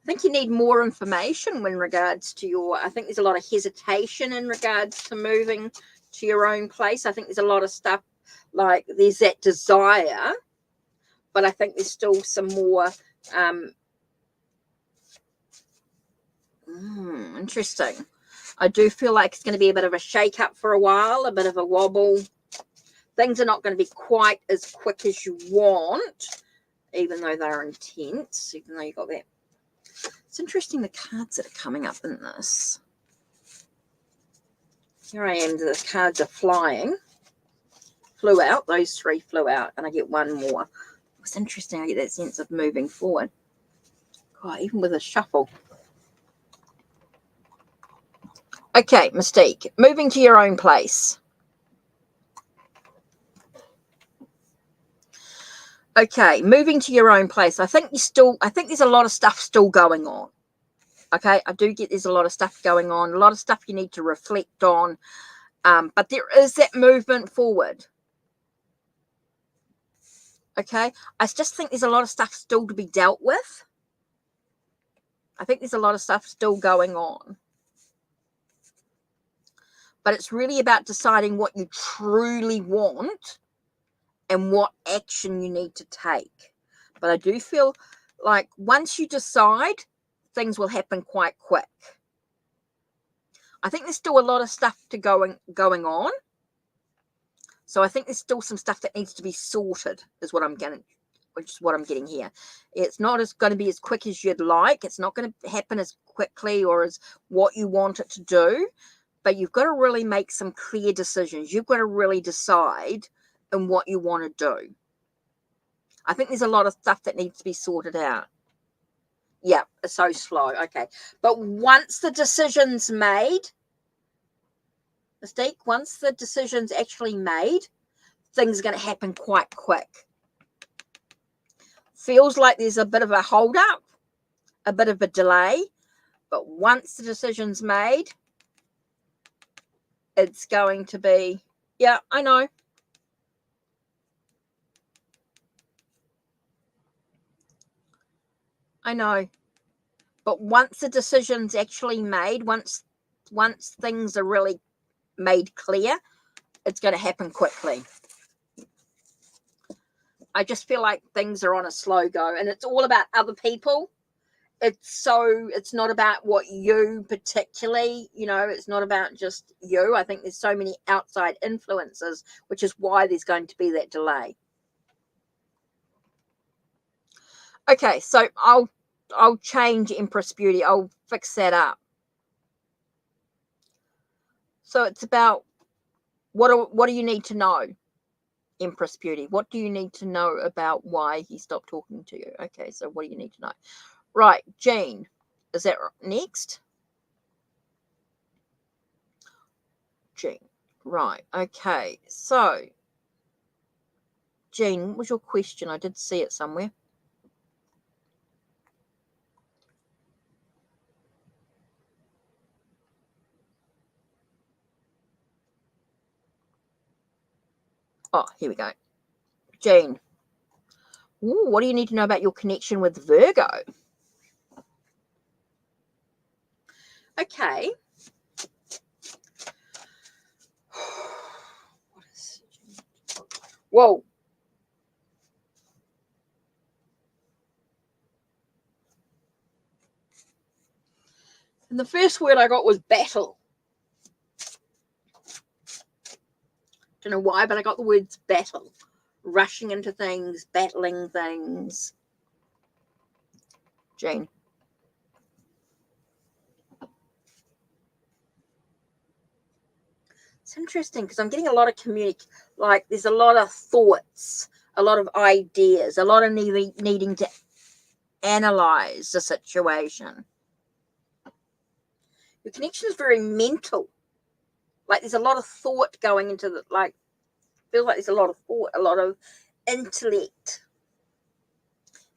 think you need more information in regards to I think there's a lot of hesitation in regards to moving to your own place. I think there's a lot of stuff like there's that desire, but I think there's still some more interesting. I do feel like it's going to be a bit of a shake up for a while, a bit of a wobble. Things are not going to be quite as quick as you want, even though they're intense, even though you got that. It's interesting the cards that are coming up in this. Here I am, the cards are flying. Flew out, those 3 flew out, and I get one more. It's interesting, I get that sense of moving forward. God, even with a shuffle. Okay, Mystique, moving to your own place. Okay, moving to your own place. I think there's a lot of stuff still going on. Okay, I do get there's a lot of stuff going on, a lot of stuff you need to reflect on, but there is that movement forward. Okay, I just think there's a lot of stuff still to be dealt with. I think there's a lot of stuff still going on. But it's really about deciding what you truly want and what action you need to take. But I do feel like once you decide, things will happen quite quick. I think there's still a lot of stuff going on. So I think there's still some stuff that needs to be sorted, is what I'm getting which is what I'm getting here. It's not going to be as quick as you'd like. It's not going to happen as quickly or as what you want it to do. But you've got to really make some clear decisions. You've got to really decide in what you want to do. I think there's a lot of stuff that needs to be sorted out. Yeah, it's so slow. Okay. But once the decision's made, Mystique, once the decision's actually made, things are going to happen quite quick. Feels like there's a bit of a hold up, a bit of a delay, but once the decision's made, it's going to be, yeah, I know. I know. But once the decision's actually made, once things are really made clear, it's going to happen quickly. I just feel like things are on a slow go, and it's all about other people. It's not about what you particularly, it's not about just you. I think there's so many outside influences, which is why there's going to be that delay. Okay, so I'll change Empress Beauty. I'll fix that up. So it's about what do you need to know, Empress Beauty? What do you need to know about why he stopped talking to you? Okay, so what do you need to know? Right, Jean, is that next? Jean, right, okay. So, Jean, what was your question? I did see it somewhere. Oh, here we go. Jean, ooh, what do you need to know about your connection with Virgo? Okay. What is it? Whoa. And the first word I got was battle. Don't know why, but I got the words battle. Rushing into things, battling things. Jane. It's interesting because I'm getting a lot of there's a lot of thoughts, a lot of ideas, a lot of needing to analyze the situation. Your connection is very mental. Like there's a lot of thought going into the, feels like there's a lot of thought, a lot of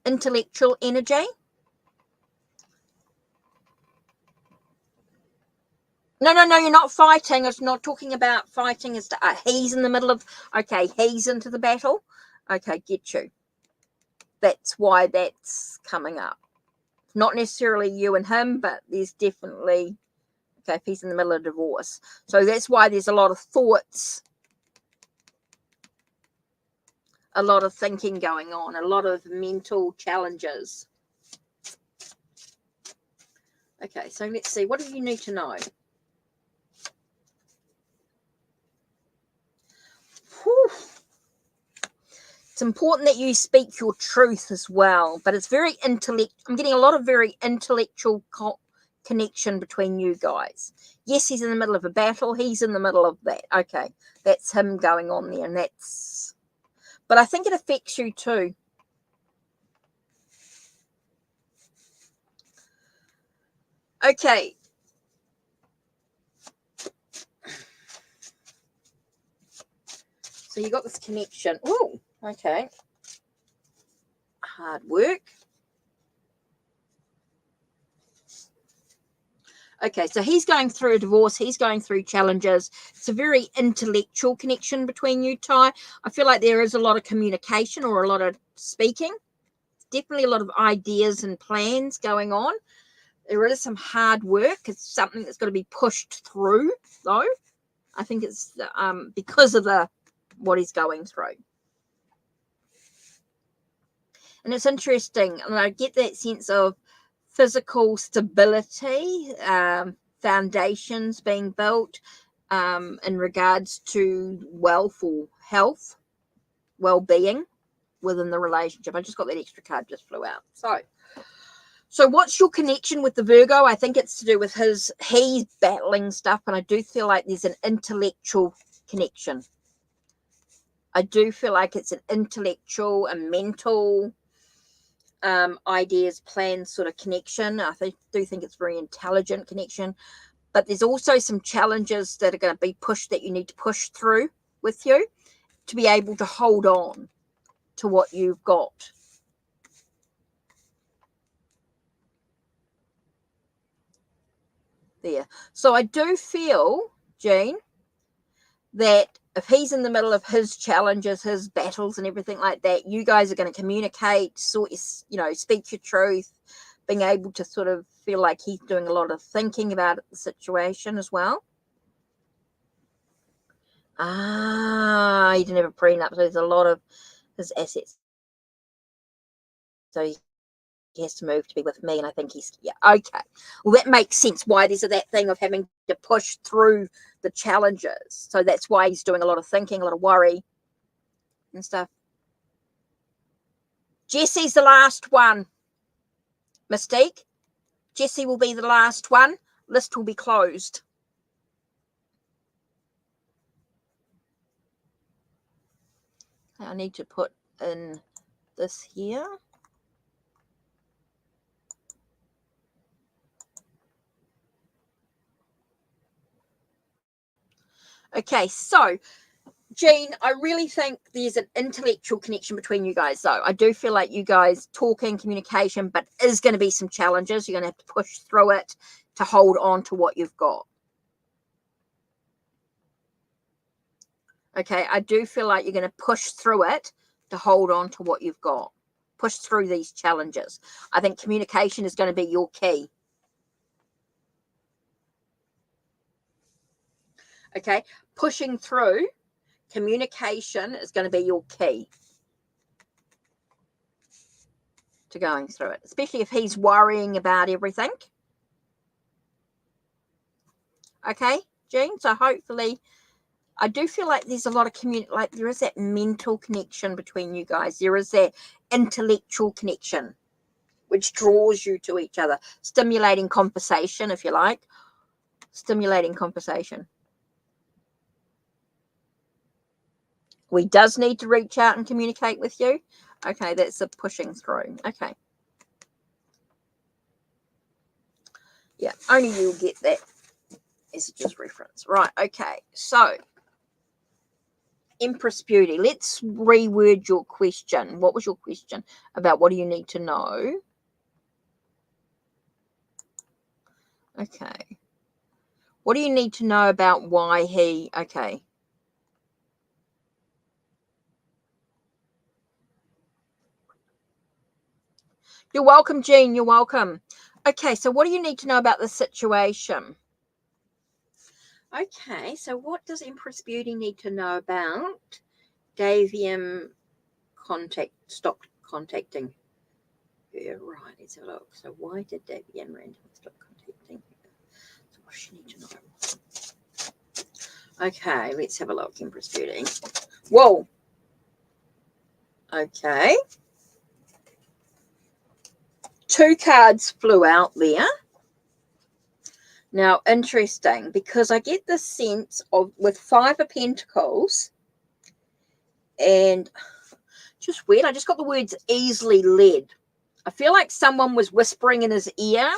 intellectual energy. No, you're not fighting. It's not talking about fighting. It's he's in the middle of, okay, he's into the battle. Okay, get you. That's why that's coming up. Not necessarily you and him, but there's definitely, okay, if he's in the middle of divorce. So that's why there's a lot of thoughts, a lot of thinking going on, a lot of mental challenges. Okay, so let's see. What do you need to know? Whew. It's important that you speak your truth as well, but it's very I'm getting a lot of very intellectual connection between you guys. Yes, he's in the middle of a battle. He's in the middle of that. Okay, that's him going on there, and that's... But I think it affects you too. Okay. So you got this connection. Oh, okay. Hard work. Okay, so he's going through a divorce. He's going through challenges. It's a very intellectual connection between you, Ty. I feel like there is a lot of communication or a lot of speaking. Definitely a lot of ideas and plans going on. There is some hard work. It's something that's got to be pushed through, though. I think it's because of what he's going through. And it's interesting. And I get that sense of physical stability, foundations being built in regards to wealth or health, well-being. within the relationship. I just got that extra card, just flew out. So what's your connection with the Virgo? I think it's to do with he's battling stuff, and I do feel like there's an intellectual connection. I do feel like it's an intellectual and mental ideas, plans sort of connection. I do think it's very intelligent connection, but there's also some challenges that are going to be pushed that you need to push through with you to be able to hold on to what you've got. There. So I do feel, Jean, that if he's in the middle of his challenges, his battles and everything like that, you guys are going to communicate, speak your truth, being able to sort of feel like he's doing a lot of thinking about the situation as well. He didn't have a prenup, so there's a lot of his assets. So he has to move to be with me, and I think okay. Well, that makes sense why there's that thing of having to push through the challenges. So that's why he's doing a lot of thinking, a lot of worry and stuff. Jesse's the last one. Mystique. Jesse will be the last one. List will be closed. I need to put in this here. Okay, so Jean, I really think there's an intellectual connection between you guys, though. I do feel like you guys talking, communication, but is going to be some challenges. You're going to have to push through it to hold on to what you've got. Okay, I do feel like you're going to push through it to hold on to what you've got. Push through these challenges. I think communication is going to be your key. Okay, pushing through, communication is going to be your key to going through it, especially if he's worrying about everything. Okay, Jean, so hopefully I do feel like there's a lot of there is that mental connection between you guys. There is that intellectual connection which draws you to each other. Stimulating conversation, if you like. Stimulating conversation. We does need to reach out and communicate with you. Okay, that's a pushing through. Okay. Yeah, only you'll get that messages reference. Right, okay. So, Empress Beauty, let's reword your question. What was your question about? What do you need to know? Okay. What do you need to know about why he... Okay. You're welcome, Jean. You're welcome. Okay, so what do you need to know about the situation? Okay, so what does Empress Beauty need to know about Davian stop contacting her? Right, let's have a look. So why did Davian randomly stop contacting her? So what does she need to know? Okay, let's have a look, Empress Beauty. Whoa. Okay. 2 cards flew out there. Now, interesting, because I get the sense of, with 5 of Pentacles, and just weird, I just got the words easily led. I feel like someone was whispering in his ear.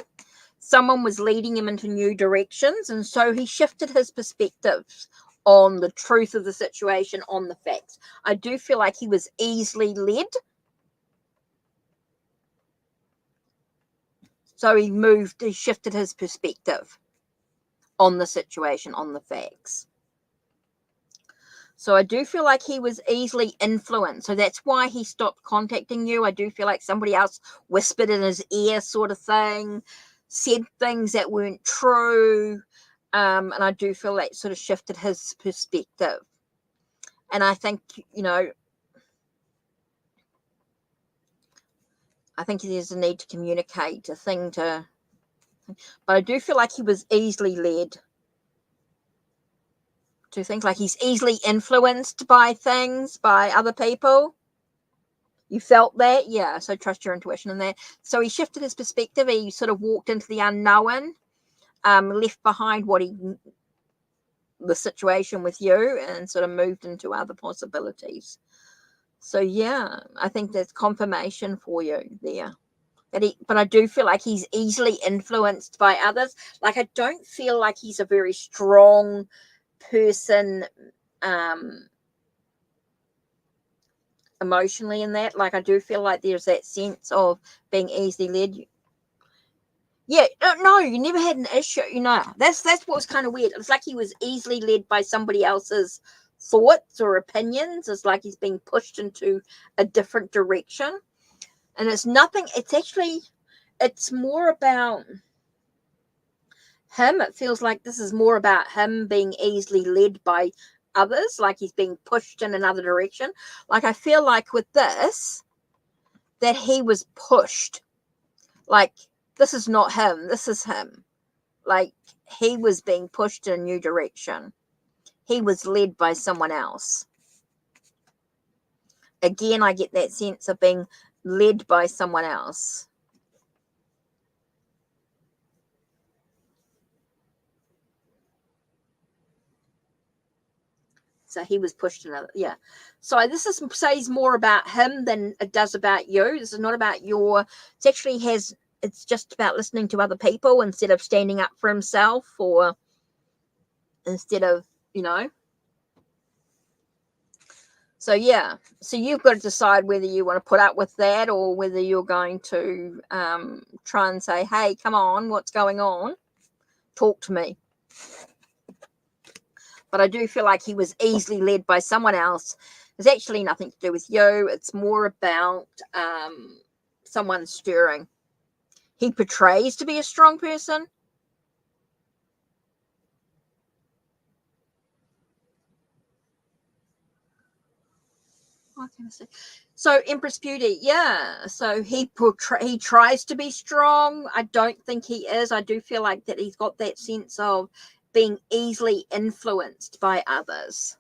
Someone was leading him into new directions, and so he shifted his perspectives on the truth of the situation, on the facts. I do feel like he was easily led. So he shifted his perspective on the situation, on the facts. So I do feel like he was easily influenced. So that's why he stopped contacting you. I do feel like somebody else whispered in his ear sort of thing, said things that weren't true. And I do feel that sort of shifted his perspective. And I think, I think there's a need to communicate, but I do feel like he was easily led to things, like he's easily influenced by things, by other people. You felt that? Yeah. So trust your intuition in that. So he shifted his perspective. He sort of walked into the unknown, left behind the situation with you, and sort of moved into other possibilities. So yeah, I think that's confirmation for you there. But I do feel like he's easily influenced by others. Like, I don't feel like he's a very strong person emotionally in that. Like, I do feel like there's that sense of being easily led. Yeah, no, you never had an issue. That's what was kind of weird. It's like he was easily led by somebody else's thoughts or opinions. It's like he's being pushed into a different direction. And it's nothing, it's more about him. It feels like this is more about him being easily led by others, like he's being pushed in another direction. Like, I feel like with this, that he was pushed. Like, this is not him, this is him. Like, he was being pushed in a new direction. He was led by someone else. Again, I get that sense of being led by someone else. So he was pushed another, yeah. So this says more about him than it does about you. This is not about it's just about listening to other people instead of standing up for himself, or instead of, So yeah, so you've got to decide whether you want to put up with that, or whether you're going to try and say, hey, come on, what's going on? Talk to me. But I do feel like he was easily led by someone else. It's actually nothing to do with you. It's more about someone stirring. He portrays to be a strong person. What can I say? So Empress Beauty, yeah. So he tries to be strong. I don't think he is. I do feel like that he's got that sense of being easily influenced by others.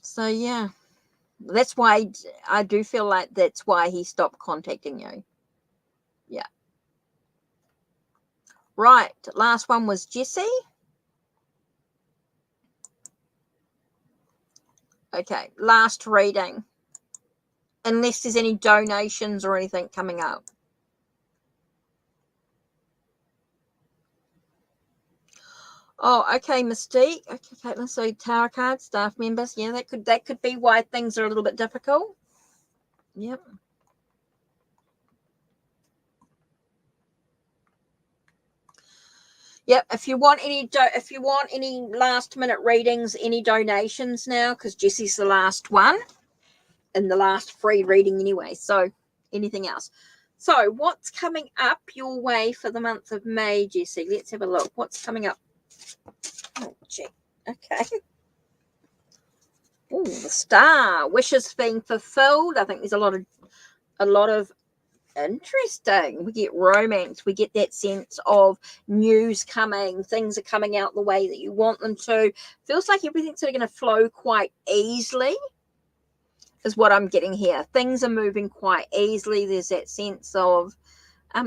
So yeah, that's why I do feel like that's why he stopped contacting you. Yeah. Right. Last one was Jessie. Okay. Last reading. Unless there's any donations or anything coming up. Oh, okay, Mystique. Okay, Caitlin. So tower cards, staff members. Yeah, that could be why things are a little bit difficult. Yep. Yep. If you want any last minute readings, any donations now, because Jessie's the last one and the last free reading anyway. So anything else. So what's coming up your way for the month of May, Jessie? Let's have a look. What's coming up? Oh, gee. Okay. Oh, the star. Wishes being fulfilled. I think there's a lot of interesting. We get romance. We get that sense of news coming. Things are coming out the way that you want them to. Feels like everything's sort of going to flow quite easily, is what I'm getting here. Things are moving quite easily. There's that sense of,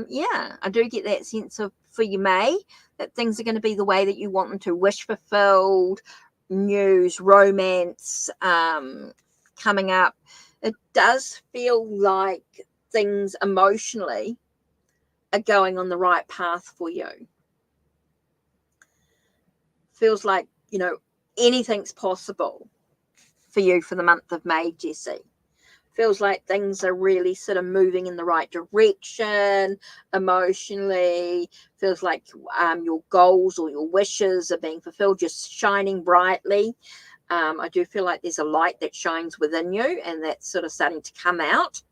yeah, I do get that sense of, for you, May, that things are going to be the way that you want them to. Wish fulfilled, news, romance coming up. It does feel like things emotionally are going on the right path for you. Feels like, anything's possible for you for the month of May, Jessie. Feels like things are really sort of moving in the right direction emotionally. Feels like your goals or your wishes are being fulfilled, just shining brightly. I do feel like there's a light that shines within you, and that's sort of starting to come out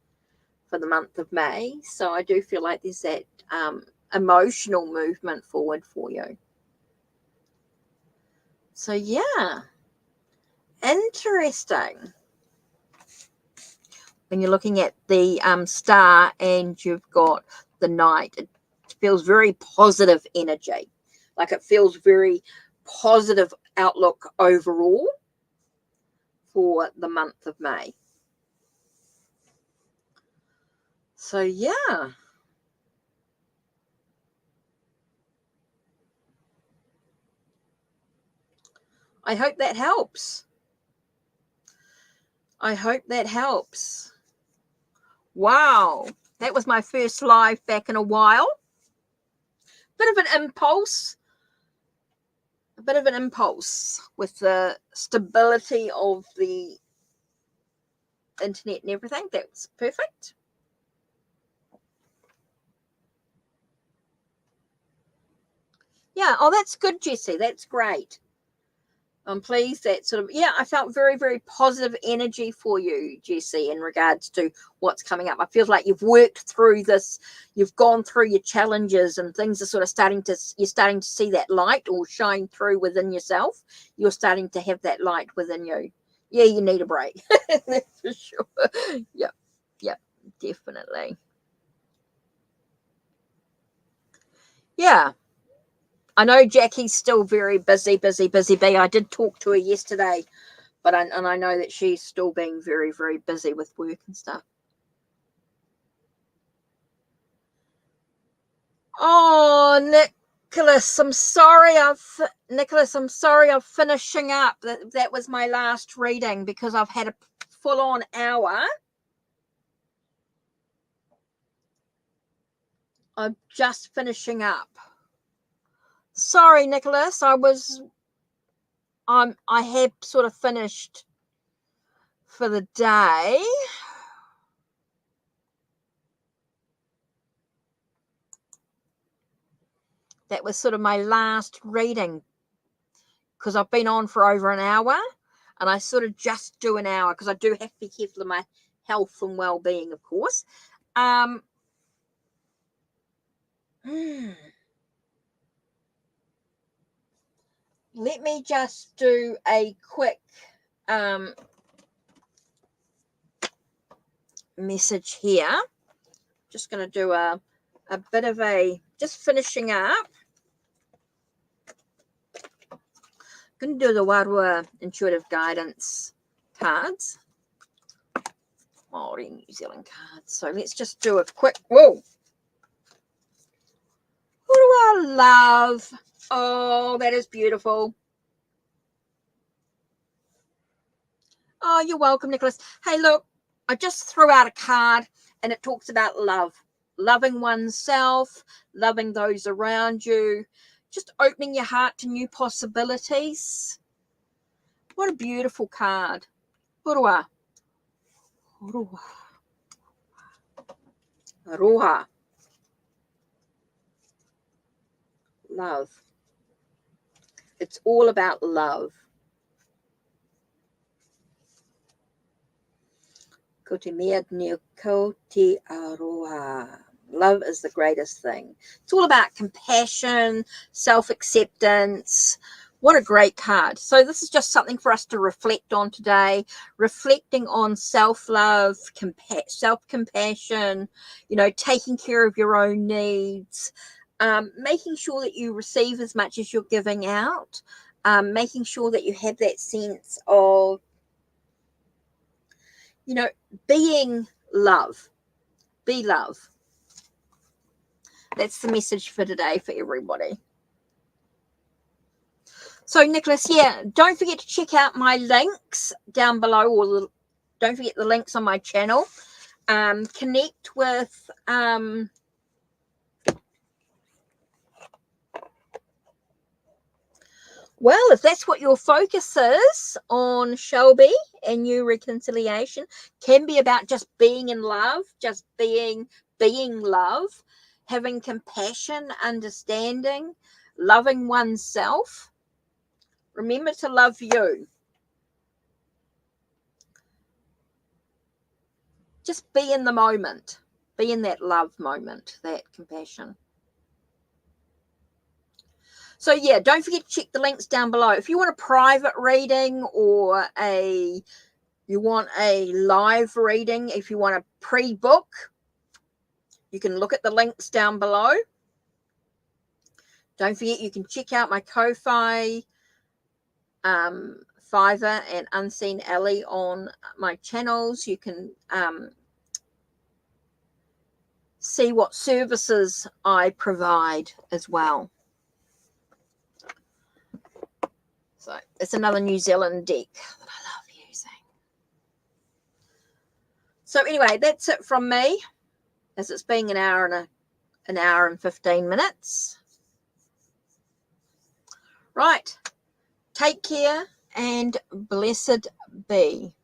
for the month of May. So I do feel like there's that emotional movement forward for you. So yeah, interesting. When you're looking at the star and you've got the Knight, it feels very positive energy. Like, it feels very positive outlook overall. for the month of May. So yeah. I hope that helps. I hope that helps. Wow. That was my first live back in a while. Bit of an impulse. A bit of an impulse with the stability of the internet and everything. That's perfect. Yeah. Oh, that's good, Jessie. That's great. I'm pleased that sort of, yeah, I felt very, very positive energy for you, Jessie, in regards to what's coming up. I feel like you've worked through this, you've gone through your challenges, and things are sort of you're starting to see that light or shine through within yourself. You're starting to have that light within you. Yeah, you need a break. That's for sure. Yep. Yep. Definitely. Yeah. I know Jackie's still very busy bee. I did talk to her yesterday, but I know that she's still being very, very busy with work and stuff. Oh, Nicholas, I'm sorry. I'm finishing up. That was my last reading because I've had a full-on hour. I'm just finishing up. Sorry, Nicholas. I have sort of finished for the day. That was sort of my last reading because I've been on for over an hour, and I sort of just do an hour because I do have to be careful of my health and well-being, of course. Let me just do a quick message here. Just going to do a bit of just finishing up. Going to do the Warua Intuitive Guidance cards. Maori New Zealand cards. So let's just do a quick, whoa. Who do I love? Oh, that is beautiful. Oh, you're welcome, Nicholas. Hey, look, I just threw out a card and it talks about love. Loving oneself, loving those around you, just opening your heart to new possibilities. What a beautiful card. Urua. Urua. Aroha. Love. It's all about love. Love is the greatest thing. It's all about compassion, self-acceptance. What a great card. So this is just something for us to reflect on today, reflecting on self-love, self-compassion, taking care of your own needs, making sure that you receive as much as you're giving out, making sure that you have that sense of, being love. Be love. That's the message for today for everybody. So, Nicholas, yeah, don't forget to check out my links down below, or don't forget the links on my channel. Connect with well, if that's what your focus is on, Shelby, and new reconciliation can be about just being in love, just being love, having compassion, understanding, loving oneself. Remember to love you. Just be in the moment. Be in that love moment, that compassion. So yeah, don't forget to check the links down below. If you want a private reading or you want a live reading, if you want a pre-book, you can look at the links down below. Don't forget, you can check out my Ko-Fi Fiverr and Unseen Alley on my channels. You can see what services I provide as well. So it's another New Zealand deck that I love using. So anyway, that's it from me, as it's been an hour and 15 minutes. Right. Take care and blessed be.